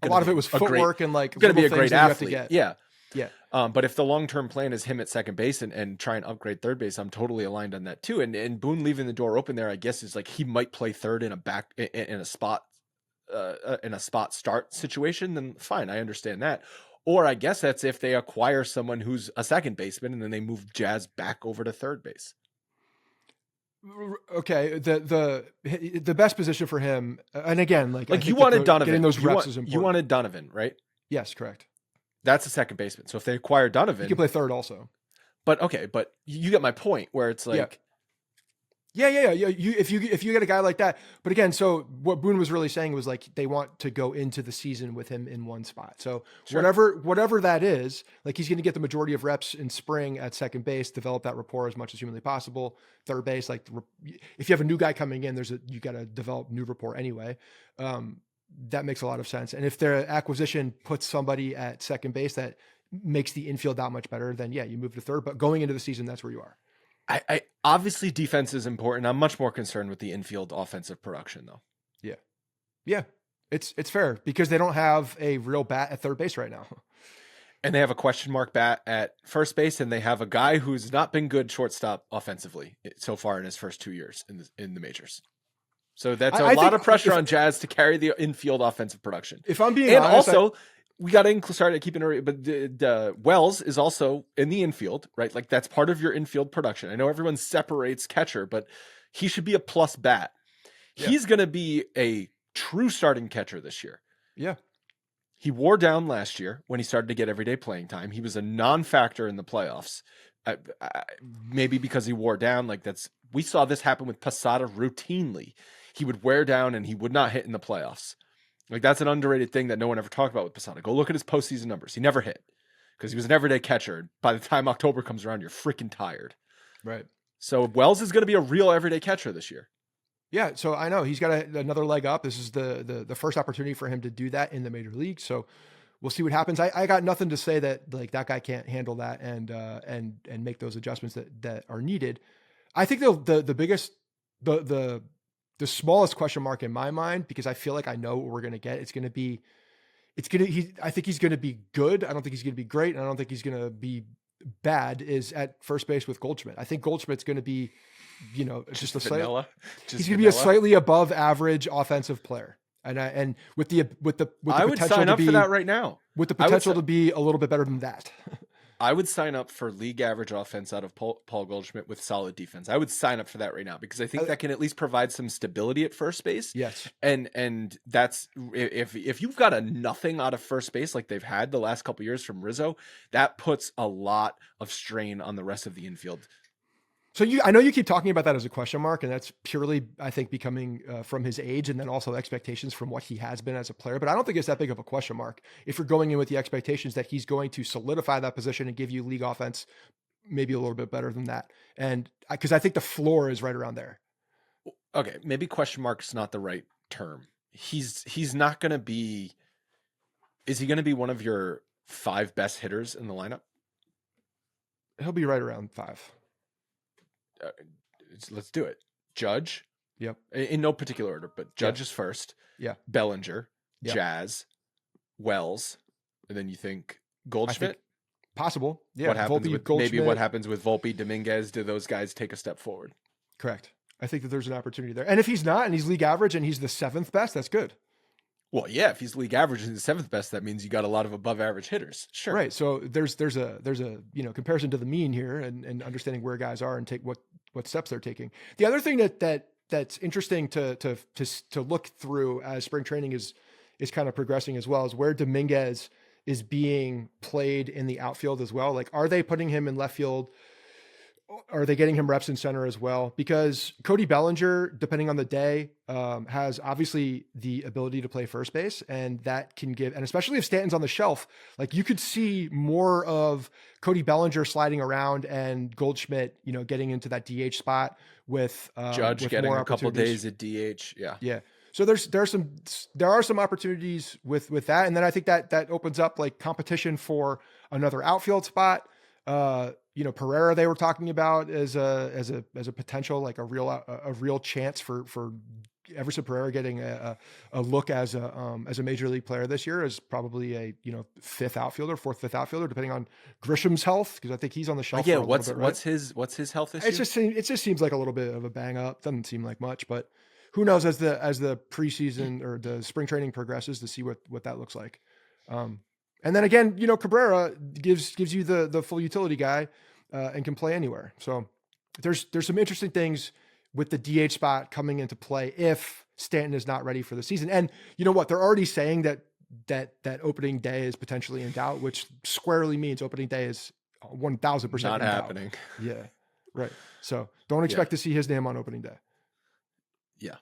a lot of it was footwork and like going to be a great athlete. Yeah. Yeah. But if the long-term plan is him at second base and try and upgrade third base, I'm totally aligned on that too. And Boone leaving the door open there, I guess, is like he might play third in a spot start situation. Then fine, I understand that. Or I guess that's if they acquire someone who's a second baseman and then they move Jazz back over to third base. Okay, the best position for him, and again, like you wanted Donovan. Getting those reps is important. You wanted Donovan, right? Yes, correct. That's a second baseman. So if they acquire Donovan, he can play third also. But you get my point where it's like, yeah. If you get a guy like that, but again, so what Boone was really saying was like they want to go into the season with him in one spot. So whatever that is, like he's going to get the majority of reps in spring at second base, develop that rapport as much as humanly possible. Third base, like if you have a new guy coming in, you got to develop new rapport anyway. That makes a lot of sense. And if their acquisition puts somebody at second base that makes the infield that much better, then yeah, you move to third. But going into the season, that's where you are. I obviously defense is important. I'm much more concerned with the infield offensive production though. Yeah. It's fair because they don't have a real bat at third base right now. And they have a question mark bat at first base, and they have a guy who's not been good shortstop offensively so far in his first 2 years in the majors. So that's a lot of pressure on Jazz to carry the infield offensive production. If I'm being honest, also we got to start keeping it, but the Wells is also in the infield, right? Like that's part of your infield production. I know everyone separates catcher, but he should be a plus bat. Yeah. He's going to be a true starting catcher this year. Yeah. He wore down last year when he started to get everyday playing time. He was a non-factor in the playoffs. Maybe because he wore down, we saw this happen with Posada routinely. He would wear down and he would not hit in the playoffs. Like that's an underrated thing that no one ever talked about with Posada. Go look at his postseason numbers. He never hit because he was an everyday catcher. By the time October comes around, you're freaking tired. Right. So Wells is going to be a real everyday catcher this year. Yeah. So I know he's got another leg up. This is the first opportunity for him to do that in the major league. So we'll see what happens. I got nothing to say that like that guy can't handle that and make those adjustments that are needed. I think the biggest, the smallest question mark in my mind, because I feel like I know what we're going to get. I think he's going to be good. I don't think he's going to be great. And I don't think he's going to be bad is at first base with Goldschmidt. I think Goldschmidt's going to be, just a vanilla. He's going to be a slightly above average offensive player. And with the I would sign up for that right now. With the potential to be a little bit better than that. I would sign up for league average offense out of Paul Goldschmidt with solid defense. I would sign up for that right now because I think that can at least provide some stability at first base. Yes. And that's if you've got a nothing out of first base like they've had the last couple of years from Rizzo, that puts a lot of strain on the rest of the infield. So I know you keep talking about that as a question mark, and that's purely, I think, becoming from his age and then also expectations from what he has been as a player. But I don't think it's that big of a question mark if you're going in with the expectations that he's going to solidify that position and give you league offense, maybe a little bit better than that. And because I think the floor is right around there. Okay, maybe question mark is not the right term. He's not going to be. Is he going to be one of your 5 best hitters in the lineup? He'll be right around 5. Let's do it. Judge. Yep. In no particular order, but Judge is first. Yeah. Bellinger, Jazz, Wells, and then you think Goldschmidt? Possible. Yeah. What happens what happens with Volpe, Dominguez? Do those guys take a step forward? Correct. I think that there's an opportunity there. And if he's not, and he's league average and he's the 7th best, that's good. Well, yeah, if he's league average and the 7th best, that means you got a lot of above average hitters. Sure. Right. So there's a comparison to the mean here, and understanding where guys are and take what steps they're taking. The other thing that's interesting to look through as spring training is kind of progressing as well, is where Dominguez is being played in the outfield as well. Like, are they putting him in left field? Are they getting him reps in center as well? Because Cody Bellinger, depending on the day, has obviously the ability to play first base, and that can give, and especially if Stanton's on the shelf, like you could see more of Cody Bellinger sliding around and Goldschmidt, getting into that DH spot with Judge with getting more a couple opportunities. days at DH. Yeah. Yeah. So there are some opportunities with that. And then I think that opens up like competition for another outfield spot. Pereira, they were talking about as a potential, like a real chance for Everson Pereira getting a look as a major league player this year, is probably a, fourth, fifth outfielder, depending on Grisham's health. Cause I think he's on the shelf. Yeah. For a little bit, right? What's his health issue? It just seems like a little bit of a bang up. Doesn't seem like much, but who knows as the preseason or the spring training progresses to see what that looks like. And then again, Cabrera gives you the full utility guy, and can play anywhere. So there's some interesting things with the DH spot coming into play if Stanton is not ready for the season. And you know what? They're already saying that opening day is potentially in doubt, which squarely means opening day is 1,000% not happening. Yeah. Right. So don't expect to see his name on opening day. Yeah.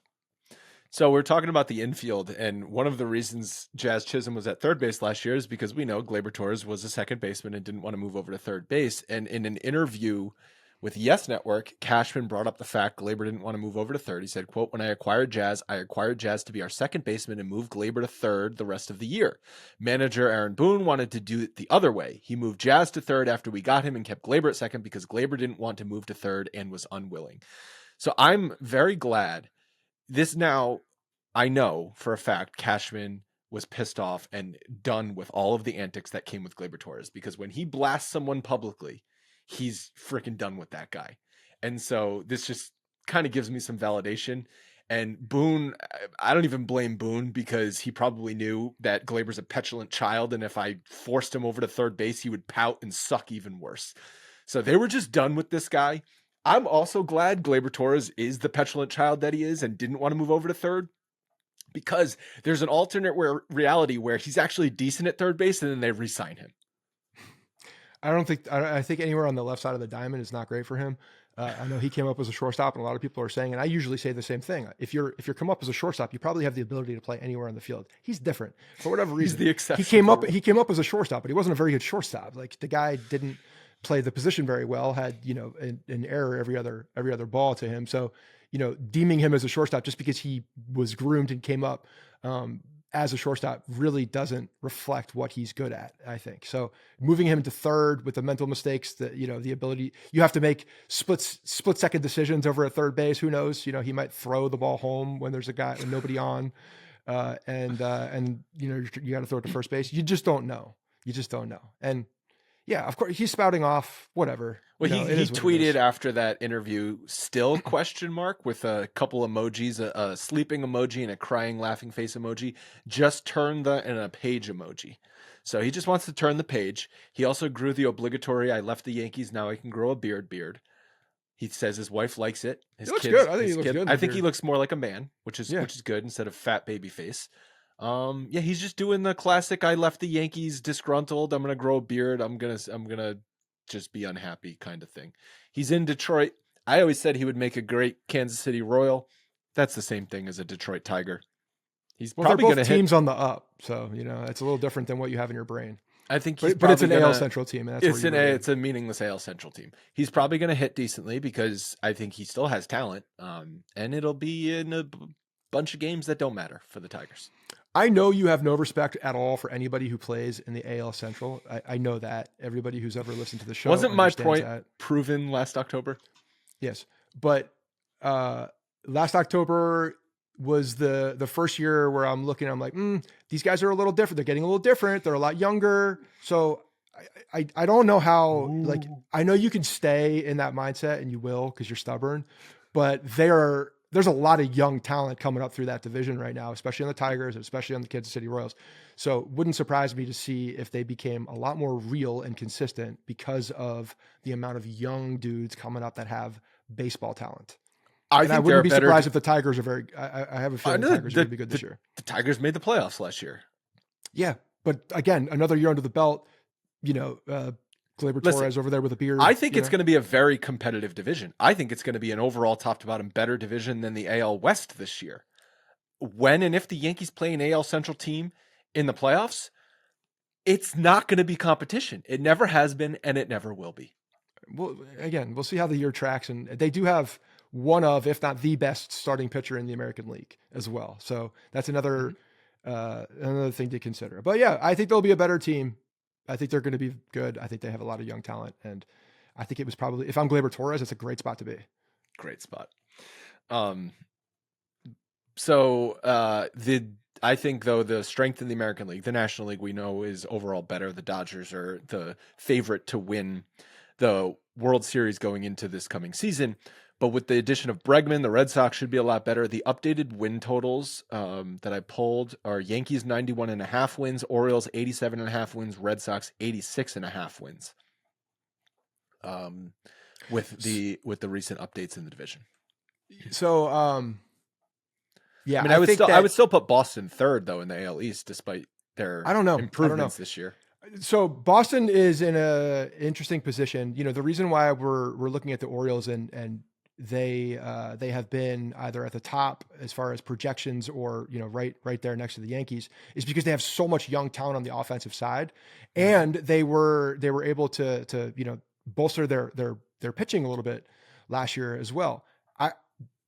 So we're talking about the infield, and one of the reasons Jazz Chisholm was at third base last year is because we know Gleyber Torres was a second baseman and didn't want to move over to third base. And in an interview with Yes Network, Cashman brought up the fact Gleyber didn't want to move over to third. He said, quote, "When I acquired Jazz to be our second baseman and move Gleyber to third the rest of the year. Manager Aaron Boone wanted to do it the other way. He moved Jazz to third after we got him and kept Gleyber at second because Gleyber didn't want to move to third and was unwilling." So I'm very glad this now. I know for a fact Cashman was pissed off and done with all of the antics that came with Gleyber Torres, because when he blasts someone publicly, he's freaking done with that guy. And so this just kind of gives me some validation. And Boone, I don't even blame Boone, because he probably knew that Gleyber's a petulant child, and if I forced him over to third base, he would pout and suck even worse. So they were just done with this guy. I'm also glad Gleyber Torres is the petulant child that he is and didn't want to move over to third, because there's an alternate reality where he's actually decent at third base and then they re-sign him. I think anywhere on the left side of the diamond is not great for him. I know he came up as a shortstop, and a lot of people are saying, and I usually say the same thing. If you're come up as a shortstop, you probably have the ability to play anywhere on the field. He's different for whatever reason. He's the exception. He came up as a shortstop, but he wasn't a very good shortstop. Like, the guy didn't play the position very well, had, an error every other ball to him. So, deeming him as a shortstop just because he was groomed and came up as a shortstop really doesn't reflect what he's good at, I think. So moving him to third with the mental mistakes that, the ability, you have to make split second decisions over at third base. Who knows? He might throw the ball home when there's a guy and nobody on, and you got to throw it to first base. You just don't know. And yeah, of course he's spouting off whatever. Well, he tweeted after that interview, still question mark, with a couple emojis, a sleeping emoji and a crying laughing face emoji, just turn and a page emoji. So he just wants to turn the page. He also grew the obligatory "I left the Yankees, now I can grow a beard." He says his wife likes it. He looks good. I think he looks good. I think he looks more like a man, which is good, instead of fat baby face. He's just doing the classic "I left the Yankees disgruntled, I'm gonna grow a beard, I'm gonna just be unhappy" kind of thing. He's in Detroit. I always said he would make a great Kansas City Royal. That's the same thing as a Detroit Tiger. He's probably going to hit teams on the up, so it's a little different than what you have in your brain. I think but it's an AL Central team. And it's a meaningless AL Central team. He's probably going to hit decently because I think he still has talent, and it'll be in a bunch of games that don't matter for the Tigers. I know you have no respect at all for anybody who plays in the AL Central. I know that. Everybody who's ever listened to the show wasn't my point proven last October? Yes, but last October was the first year where I'm looking. I'm like, these guys are a little different. They're getting a little different. They're a lot younger. So I don't know how. Like, I know you can stay in that mindset, and you will because you're stubborn. But they are there's a lot of young talent coming up through that division right now, especially on the Tigers, especially on the Kansas City Royals. So it wouldn't surprise me to see if they became a lot more real and consistent because of the amount of young dudes coming up that have baseball talent. I And I think wouldn't be they're better. surprised if the Tigers are very, I have a feeling the Tigers are going to be good this year. The Tigers made the playoffs last year. Yeah. But again, another year under the belt, Gleyber Torres over there with a beard. I think it's going to be a very competitive division. I think it's going to be an overall top to bottom better division than the AL West this year. When and if the Yankees play an AL Central team in the playoffs, it's not going to be competition. It never has been, and it never will be. Well, again, we'll see how the year tracks. And they do have one of, if not the best starting pitcher in the American League as well. So that's another thing to consider. But yeah, I think they'll be a better team. I think they're going to be good. I think they have a lot of young talent. And I think it was probably, if I'm Gleyber Torres, it's a great spot to be. Great spot. I think though the strength in the American League, the National League we know is overall better. The Dodgers are the favorite to win the World Series going into this coming season. But with the addition of Bregman, the Red Sox should be a lot better. The updated win totals that I pulled are Yankees 91.5 wins, Orioles 87.5 wins, Red Sox 86.5 wins. With the recent updates in the division. So yeah, I mean, I would still put Boston third though in the AL East despite their improvements this year. So Boston is in a interesting position. The reason why we're looking at the Orioles and they have been either at the top as far as projections or right there next to the Yankees is because they have so much young talent on the offensive side, and they were able to bolster their pitching a little bit last year as well.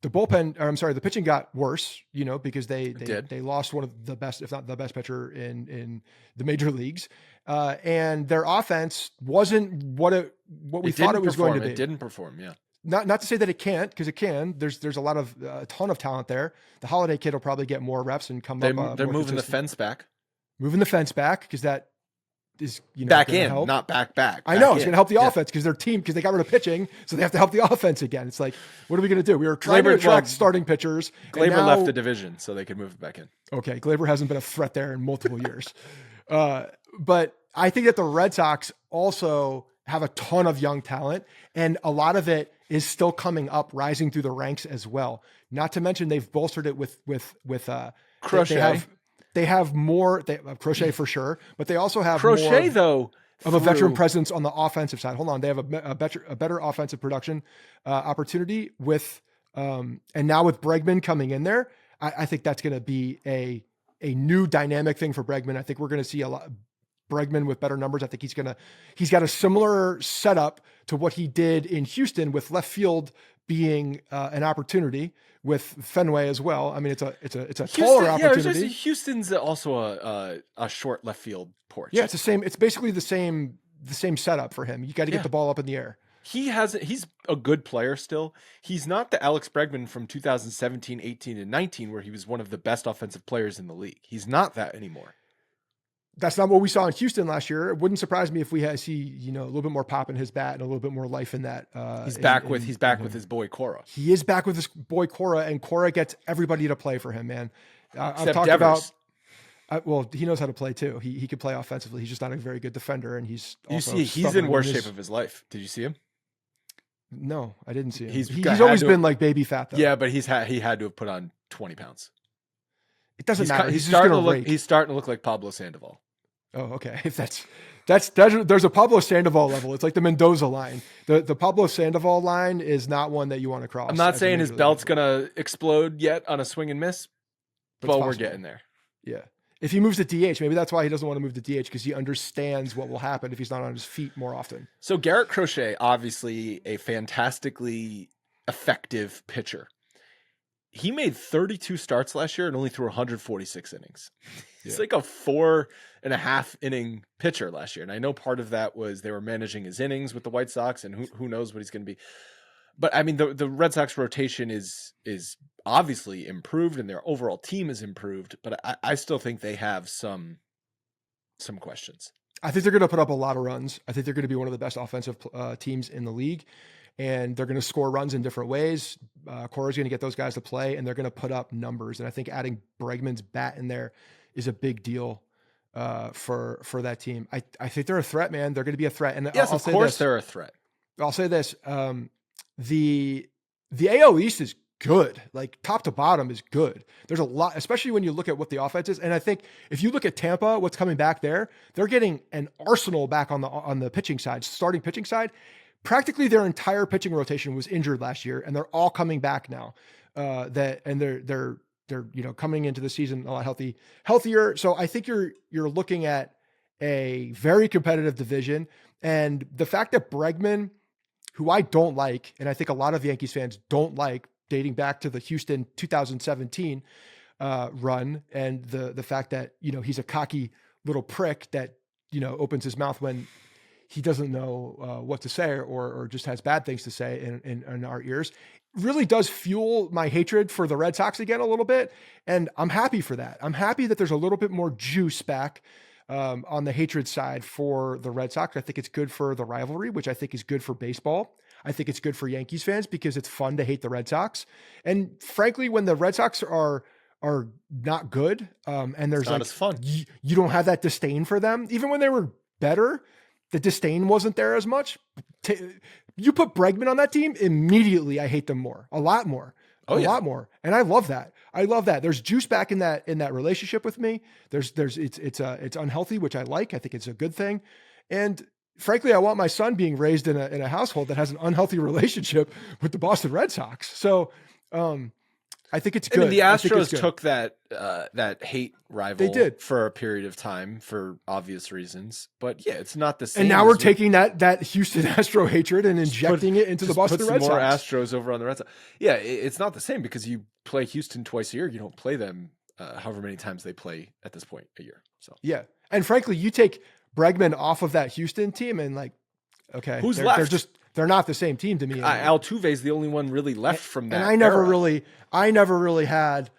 The pitching got worse, because they lost one of the best, if not the best pitcher in the major leagues. And their offense wasn't what we thought it was going to be. It didn't perform. Yeah. Not to say that it can't, because it can. There's a ton of talent there. The Holiday kid will probably get more reps and come up. They're moving the fence back. Moving the fence back because that is back in, help. Not back. I know it's going to help the offense because because they got rid of pitching, so they have to help the offense again. It's like, what are we going to do? We were trying to attract starting pitchers. Gleyber left the division, so they could move it back in. Okay, Gleyber hasn't been a threat there in multiple years, but I think that the Red Sox also have a ton of young talent, and a lot of it is still coming up, rising through the ranks as well. Not to mention they've bolstered it with Crochet. They have more. They have Crochet for sure, but they also have Crochet more though of a veteran presence on the offensive side. Hold on, they have a better offensive production opportunity with, and now with Bregman coming in there, I think that's going to be a new dynamic thing for Bregman. I think we're going to see a lot. Bregman with better numbers. I think he's got a similar setup to what he did in Houston with left field being an opportunity with Fenway as well. I mean, it's a taller opportunity. Houston's also a short left field porch. Yeah, it's the same. It's basically the same setup for him. You got to get the ball up in the air. He's a good player still. He's not the Alex Bregman from 2017, 18, and 19, where he was one of the best offensive players in the league. He's not that anymore. That's not what we saw in Houston last year. It wouldn't surprise me if we see a little bit more pop in his bat and a little bit more life in that. He's back with his boy Cora. He is back with his boy Cora, and Cora gets everybody to play for him, man. I've talked Devers. about. He knows how to play too. He can play offensively. He's just not a very good defender, and he's in worse shape of his life. Did you see him? No, I didn't see him. He's always been like baby fat though. Yeah, but he had to have put on 20 pounds. It doesn't matter. He's starting to look like Pablo Sandoval. Oh, okay. If that's there's a Pablo Sandoval level. It's like the Mendoza line. The Pablo Sandoval line is not one that you want to cross. I'm not saying his belt's gonna explode yet on a swing and miss, but we're getting there. Yeah. If he moves to DH, maybe that's why he doesn't want to move to DH, because he understands what will happen if he's not on his feet more often. So Garrett Crochet, obviously a fantastically effective pitcher. He made 32 starts last year and only threw 146 innings. He's like a 4.5 inning pitcher last year. And I know part of that was they were managing his innings with the White Sox, and who knows what he's going to be. But I mean, the Red Sox rotation is obviously improved, and their overall team is improved. But I still think they have some questions. I think they're going to put up a lot of runs. I think they're going to be one of the best offensive teams in the league. and they're going to score runs in different ways. Cora's going to get those guys to play, and they're going to put up numbers. And I think adding Bregman's bat in there is a big deal for that team. I think they're a threat, man. They're going to be a threat. And yes, of course they're a threat. I'll say this. The AL East is good. Like top to bottom is good. There's a lot, especially when you look at what the offense is. And I think if you look at Tampa, what's coming back there, they're getting an arsenal back on the pitching side, starting pitching side. Practically their entire pitching rotation was injured last year, and they're all coming back now. They're coming into the season a lot healthier. So I think you're looking at a very competitive division, and the fact that Bregman, who I don't like, and I think a lot of Yankees fans don't like, dating back to the Houston 2017 run, and the fact that he's a cocky little prick that opens his mouth when he doesn't know what to say or just has bad things to say in our ears, really does fuel my hatred for the Red Sox again a little bit. And I'm happy for that. I'm happy that there's a little bit more juice back on the hatred side for the Red Sox. I think it's good for the rivalry, which I think is good for baseball. I think it's good for Yankees fans because it's fun to hate the Red Sox. And frankly, when the Red Sox are not good, and there's not as fun. You don't have that disdain for them. Even when they were better, the disdain wasn't there as much. You put Bregman on that team, immediately I hate them more, a lot more. A lot more. And I love that. There's juice back in that relationship with me. It's unhealthy, which I like. I think it's a good thing. And frankly, I want my son being raised in a household that has an unhealthy relationship with the Boston Red Sox. So, I think it's good. I mean, the Astros took that hate rival they did. For a period of time for obvious reasons. But yeah, it's not the same. And now we're taking that Houston Astro hatred and injecting it into the Boston Red Sox. More Astros over on the Red Sox. Yeah, it's not the same because you play Houston twice a year. You don't play them however many times they play at this point a year. So yeah, and frankly, you take Bregman off of that Houston team and okay, who's left? They're not the same team to me. Altuve is the only one really left from that. And I never really had,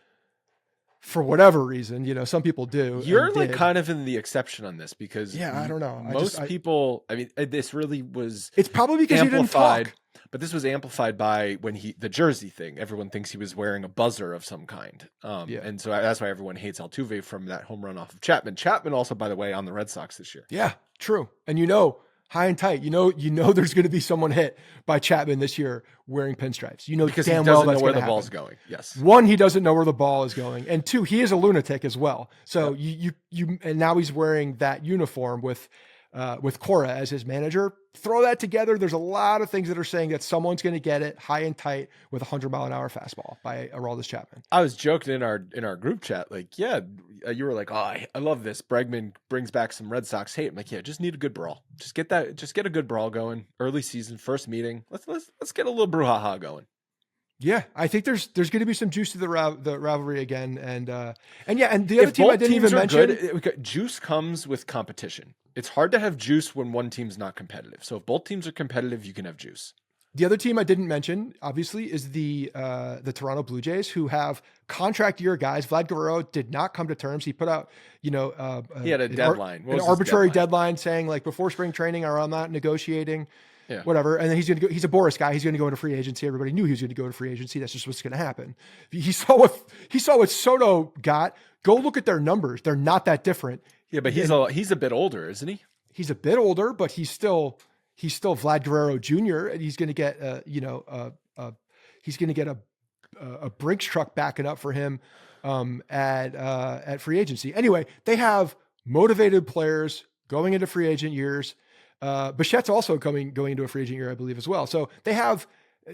for whatever reason, some people do. You're kind of in the exception on this because I don't know. Most people, I mean, this really was. It's probably because you didn't talk. But this was amplified by the jersey thing. Everyone thinks he was wearing a buzzer of some kind. And so that's why everyone hates Altuve from that home run off of Chapman. Chapman also, by the way, on the Red Sox this year. Yeah, true. And high and tight. There's going to be someone hit by Chapman this year wearing pinstripes. Because damn he doesn't well know where the happen. ball's going. Yes. One, he doesn't know where the ball is going, and two, he is a lunatic as well. So and now he's wearing that uniform with Cora as his manager. Throw that together. There's a lot of things that are saying that someone's going to get it high and tight with 100-mile-an-hour fastball by Aroldis Chapman. I was joking in our group chat, you were like, oh, I love this. Bregman brings back some Red Sox hate. I'm like, yeah, just need a good brawl. Just get a good brawl going. Early season, first meeting. Let's get a little brouhaha going. Yeah, I think there's going to be some juice to the rivalry again, and the other team I didn't even mention. Juice comes with competition. It's hard to have juice when one team's not competitive. So if both teams are competitive, you can have juice. The other team I didn't mention, obviously, is the Toronto Blue Jays, who have contract year guys. Vlad Guerrero did not come to terms. He put out, he had a deadline, an arbitrary deadline saying before spring training, or I'm not negotiating. Yeah. Whatever. And then he's going to go, he's a Boris guy. He's going to go into free agency. Everybody knew he was going to go to free agency. That's just what's going to happen. He saw what Soto got. Go look at their numbers. They're not that different. Yeah, but he's a bit older, isn't he? He's a bit older, but he's still Vlad Guerrero Jr. And he's going to get he's going to get a Brinks truck backing up for him at free agency. Anyway, they have motivated players going into free agent years. Bichette's also going into a free agent year, I believe, as well. So they have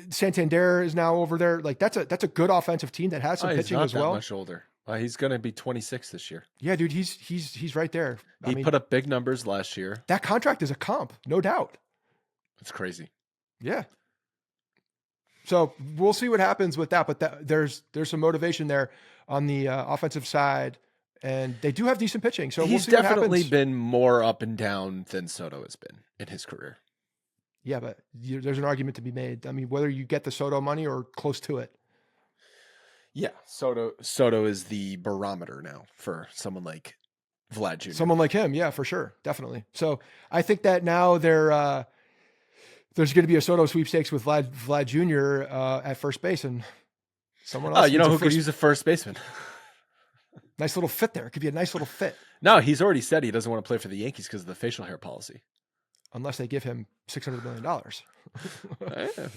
Santander is now over there. That's a good offensive team that has some pitching as well. He's not that much older. He's going to be 26 this year. Yeah, dude, he's right there. He put up big numbers last year. That contract is a comp, no doubt. It's crazy. Yeah. So we'll see what happens with that, but there's some motivation there on the offensive side. And they do have decent pitching. So he's definitely been more up and down than Soto has been in his career. Yeah, but there's an argument to be made. I mean, whether you get the Soto money or close to it. Yeah, Soto is the barometer now for someone like Vlad Jr. Someone like him, yeah, for sure, definitely. So I think that now they're there's going to be a Soto sweepstakes with Vlad Jr. At first base, and someone else. You know who could use a first baseman? Nice little fit there. It could be a nice little fit. No, he's already said he doesn't want to play for the Yankees because of the facial hair policy. Unless they give him $600 million.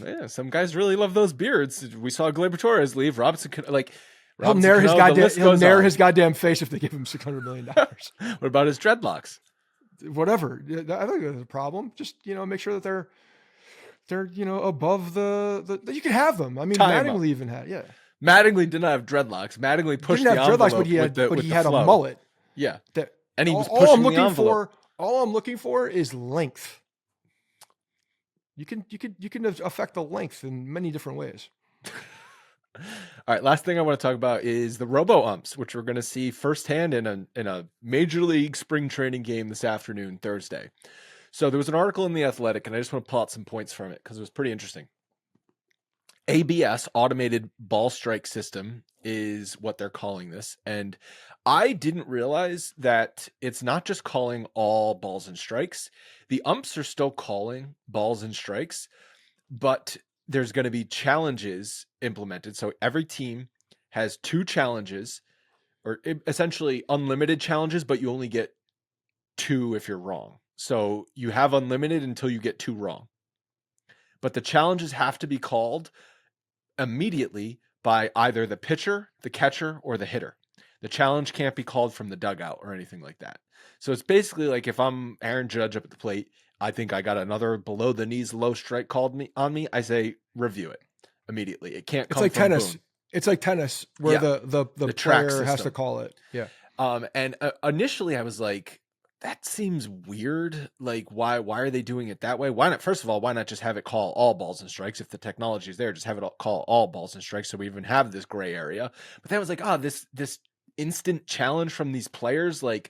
Yeah, some guys really love those beards. We saw Gleyber Torres leave. He'll nair his goddamn face if they give him $600 million. What about his dreadlocks? Whatever. I don't think there's a problem. Just, make sure that they're above the you can have them. I mean, Mattingly even had, yeah. Mattingly did not have dreadlocks. Mattingly pushed the envelope but he had a mullet. Yeah. And he was pushing the envelope. All I'm looking for is length. You can affect the length in many different ways. All right, last thing I want to talk about is the robo-umps, which we're going to see firsthand in a Major League spring training game this afternoon, Thursday. So there was an article in The Athletic, and I just want to pull out some points from it because it was pretty interesting. ABS, automated ball strike system, is what they're calling this. And I didn't realize that it's not just calling all balls and strikes. The umps are still calling balls and strikes, but there's going to be challenges implemented. So every team has 2 challenges, or essentially unlimited challenges, but you only get 2 if you're wrong. So you have unlimited until you get 2 wrong. But the challenges have to be called immediately by either the pitcher, the catcher, or the hitter. The challenge can't be called from the dugout or anything like that. So it's basically like if I'm Aaron Judge up at the plate, I think I got another below the knees low strike called on me. I say review it immediately. It can't come from tennis. boom. It's like tennis where the player has to call it. Yeah. And initially I was like, that seems weird. Like, why are they doing it that way? Why not? First of all, why not just have it call all balls and strikes? If the technology is there, just have it call all balls and strikes. So we even have this gray area. But then I was like, this instant challenge from these players. Like,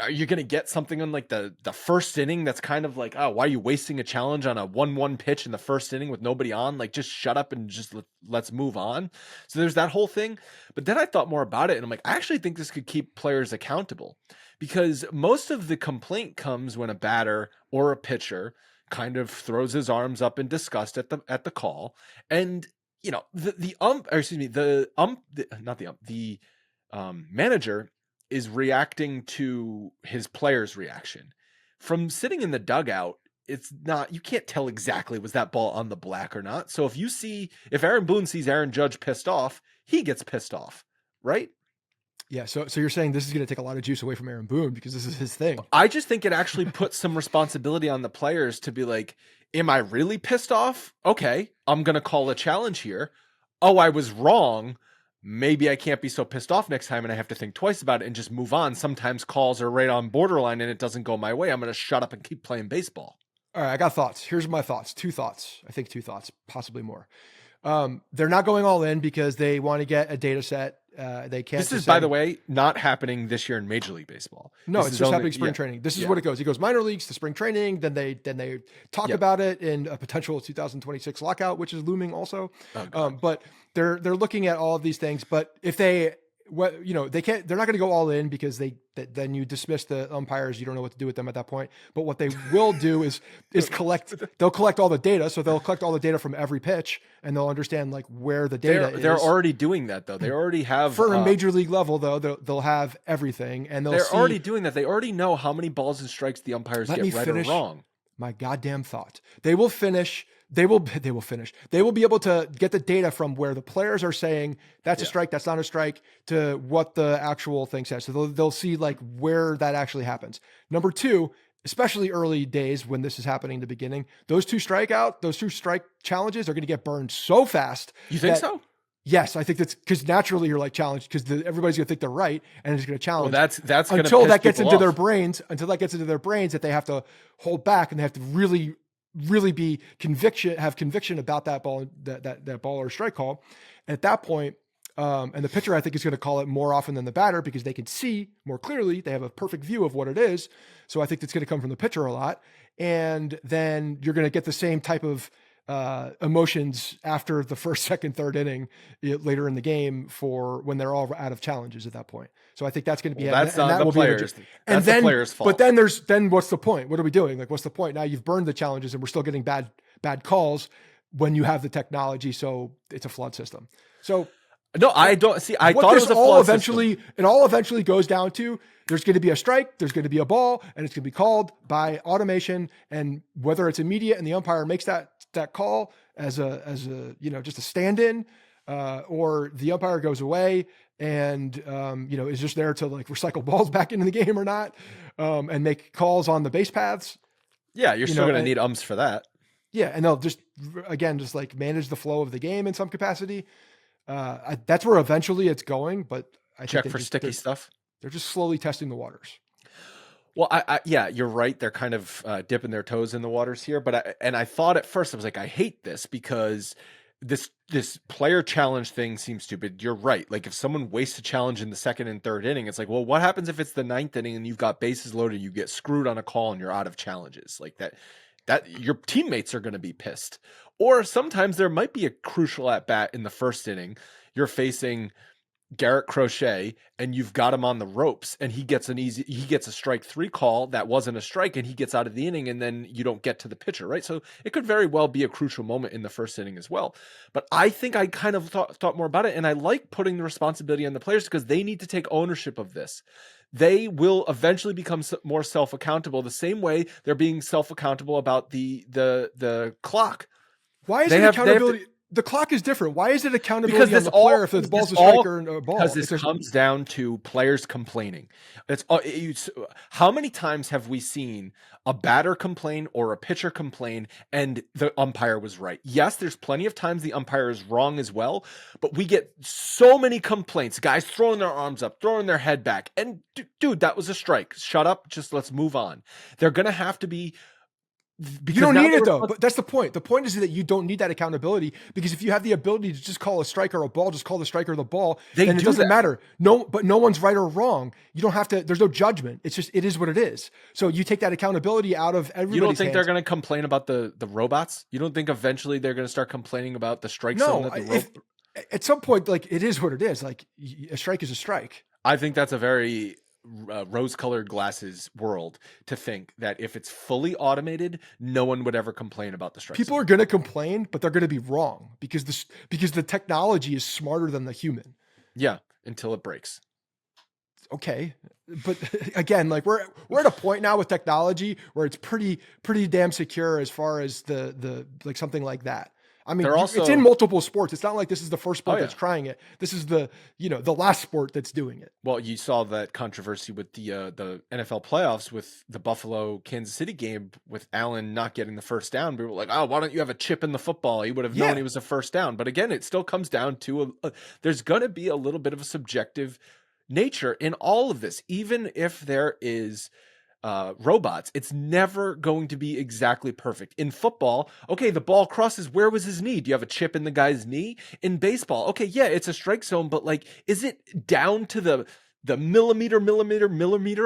are you going to get something on like the first inning? That's kind of like, why are you wasting a challenge on a 1-1 pitch in the first inning with nobody on? Like, just shut up and just let's move on. So there's that whole thing. But then I thought more about it and I'm like, I actually think this could keep players accountable. Because most of the complaint comes when a batter or a pitcher kind of throws his arms up in disgust at the call, and the manager is reacting to his player's reaction. From sitting in the dugout, it's not, you can't tell exactly was that ball on the black or not. So if Aaron Boone sees Aaron Judge pissed off, he gets pissed off, right? Yeah, so you're saying this is going to take a lot of juice away from Aaron Boone because this is his thing. I just think it actually puts some responsibility on the players to be like, am I really pissed off? Okay, I'm going to call a challenge here. Oh, I was wrong. Maybe I can't be so pissed off next time and I have to think twice about it and just move on. Sometimes calls are right on borderline and it doesn't go my way. I'm going to shut up and keep playing baseball. All right, I got thoughts. Here's my thoughts. 2 thoughts. I think 2 thoughts, possibly more. They're not going all in because they want to get a data set. They can't. This is, by the way, not happening this year in Major League Baseball. No, it's just happening spring training. This is what it goes. It goes minor leagues to spring training. Then they talk about it in a potential 2026 lockout, which is looming also. But they're looking at all of these things. But if they can't. They're not going to go all in because then you dismiss the umpires. You don't know what to do with them at that point. But what they will do is collect. They'll collect all the data. So they'll collect all the data from every pitch, and they'll understand like where the data is. They're already doing that though. They already have for a major league level though. They'll have everything, and they're already doing that. They already know how many balls and strikes the umpires get right or wrong. My goddamn thought. They will finish. They will finish. They will be able to get the data from where the players are saying that's a strike, that's not a strike, to what the actual thing says. So they'll see like where that actually happens. Number 2, especially early days when this is happening in the beginning, those 2 strike challenges are going to get burned so fast. You think so? Yes, I think that's because naturally you're like challenged because everybody's going to think they're right and it's going to challenge. Well, that's until that gets into their brains. Until that gets into their brains that they have to hold back and they have to really be have conviction about that ball, that ball or strike call. And at that point, and the pitcher, I think, is going to call it more often than the batter because they can see more clearly. They have a perfect view of what it is. So I think it's going to come from the pitcher a lot. And then you're going to get the same type of emotions after the first, second, third inning later in the game for when they're all out of challenges at that point. So I think that's going to be, Well, that's and not that the will players. be, That's the players' fault. but then what's the point? What are we doing? Like, what's the point? Now you've burned the challenges and we're still getting bad calls when you have the technology. So it's a flawed system. So no, I don't see. I what thought it this was a all flawed eventually, system. it all eventually goes down to there's going to be a strike, there's going to be a ball, and it's going to be called by automation. And whether it's immediate and the umpire makes that call as a just a stand-in, or the umpire goes away and is just there to like recycle balls back into the game or not, and make calls on the base paths. Yeah, you're still going to need umps for that. Yeah, and they'll just like manage the flow of the game in some capacity. That's where eventually it's going, but I check think for sticky stuff. They're just slowly testing the waters. Well, yeah, you're right. They're kind of dipping their toes in the waters here. But I thought at first, I was like, I hate this because this player challenge thing seems stupid. You're right. Like if someone wastes a challenge in the second and third inning, it's like, well, what happens if it's the ninth inning and you've got bases loaded, you get screwed on a call and you're out of challenges like that your teammates are going to be pissed. Or sometimes there might be a crucial at bat in the first inning. You're facing Garrett Crochet and you've got him on the ropes and he gets a strike 3 call that wasn't a strike and he gets out of the inning and then you don't get to the pitcher, right? So it could very well be a crucial moment in the first inning as well. But I think I kind of thought more about it, and I like putting the responsibility on the players because they need to take ownership of this. They will eventually become more self-accountable the same way they're being self-accountable about the clock. Why is it accountability? The clock is different. Why is it accountability because on the player if the ball's a striker and a ball? Because this comes down to players complaining. How many times have we seen a batter complain or a pitcher complain and the umpire was right? Yes, there's plenty of times the umpire is wrong as well, but we get so many complaints. Guys throwing their arms up, throwing their head back. And dude, that was a strike. Shut up. Just let's move on. They're going to have to be. You don't need it though, but that's the point. The point is that you don't need that accountability because if you have the ability to just call a strike or a ball, just call the strike or the ball, then it doesn't matter. But no one's right or wrong. You don't have to. There's no judgment. It's just it is what it is. So you take that accountability out of everybody's. You don't think hands. they're going to complain about the robots? You don't think eventually they're going to start complaining about the strike zone? At some point, like it is what it is. Like a strike is a strike. I think that's a very rose-colored glasses world to think that if it's fully automated, no one would ever complain about the strike. People are going to complain, but they're going to be wrong because the technology is smarter than the human. Yeah, until it breaks. Okay, but again, like we're at a point now with technology where it's pretty damn secure as far as the like something like that. I mean, it's in multiple sports. It's not like this is the first sport that's trying it. This is the last sport that's doing it. Well, you saw that controversy with the NFL playoffs with the Buffalo Kansas City game with Allen not getting the first down. We were like, oh, why don't you have a chip in the football? He would have known he was a first down. But again, it still comes down to there's going to be a little bit of a subjective nature in all of this, even if there is robots. It's never going to be exactly perfect. In football, okay, the ball crosses. Where was his knee? Do you have a chip in the guy's knee? In baseball, okay, yeah, it's a strike zone, but like, is it down to the millimeter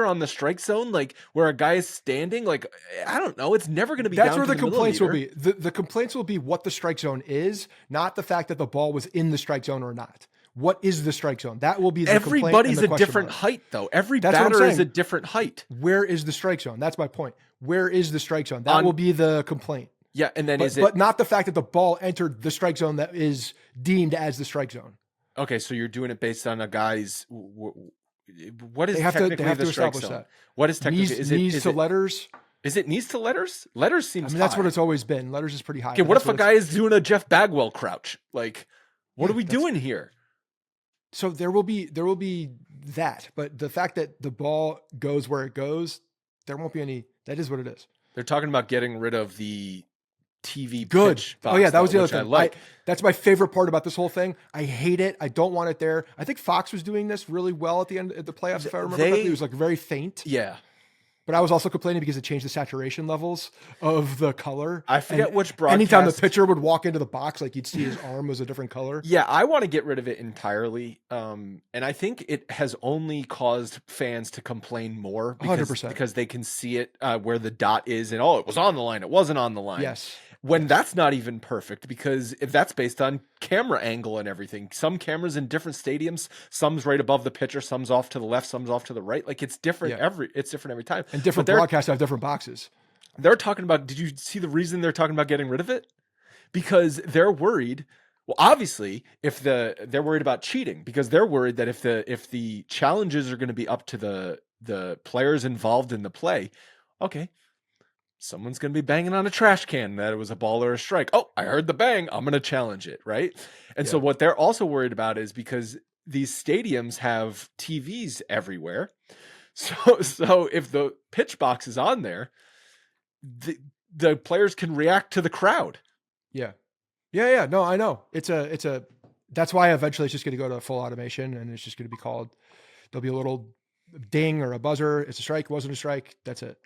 on the strike zone, like where a guy is standing? Like, I don't know. It's never going to be. That's where the complaints will be. The complaints will be what the strike zone is, not the fact that the ball was in the strike zone or not. What is the strike zone? That will be the everybody's a different height, though. Every batter is a different height. Where is the strike zone? That's my point. Where is the strike zone? That will be the complaint. Yeah, and then but not the fact that the ball entered the strike zone that is deemed as the strike zone. Okay, so you're doing it based on a guy's. What is they have technically to establish that? What is technically knees to letters? Is it knees to letters? Letters seems. That's high. What it's always been. Letters is pretty high. Okay, what if a guy is doing a Jeff Bagwell crouch? Like, what are we doing here? So there will be that, but the fact that the ball goes where it goes, there won't be any. That is what it is. They're talking about getting rid of the TV pitch box. Oh yeah, that was the other thing. That's my favorite part about this whole thing. I hate it. I don't want it there. I think Fox was doing this really well at the end of the playoffs. If I remember correctly, it was like very faint. Yeah. But I was also complaining because it changed the saturation levels of the color. I forget which broadcast. Anytime the pitcher would walk into the box, like you'd see his arm was a different color. Yeah, I want to get rid of it entirely. And I think it has only caused fans to complain more 100%. Because they can see it where the dot is and, oh, it was on the line. It wasn't on the line. Yes. when Yes. that's not even perfect because if that's based on camera angle and everything. Some cameras in different stadiums, some's right above the pitcher, some's off to the left, some's off to the right. Like it's different Yeah. every time. And But different broadcasts have different boxes. they're talking about, did you see the reason they're talking about getting rid of it? Because they're worried. Well, obviously, if they're worried about cheating because they're worried that if the challenges are going to be up to the players involved in the play, okay, someone's going to be banging on a trash can that it was a ball or a strike. Oh, I heard the bang. I'm going to challenge it, right? And so Yeah. what they're also worried about is because these stadiums have TVs everywhere. So if the pitch box is on there, the players can react to the crowd. Yeah. Yeah. No, I know. That's why eventually it's just going to go to full automation and it's just going to be called, there'll be a little ding or a buzzer. It's a strike, wasn't a strike. That's it.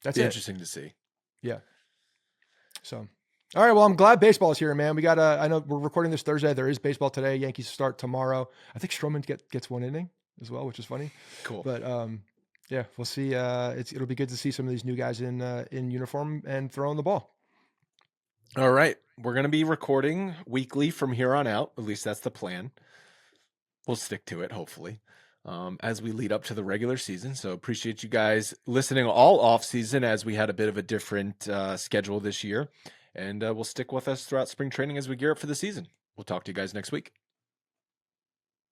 That's Be it. interesting to see. Yeah. So, all right. Well, I'm glad baseball is here, man. We got I know we're recording this Thursday. There is baseball today. Yankees start tomorrow. I think Stroman gets one inning as well, which is funny. Cool. But yeah, we'll see. It'll be good to see some of these new guys in uniform and throwing the ball. All right. We're going to be recording weekly from here on out. At least that's the plan. We'll stick to it, hopefully, as we lead up to the regular season. So appreciate you guys listening all off season as we had a bit of a different schedule this year. And we'll stick with us throughout spring training as we gear up for the season. We'll talk to you guys next week.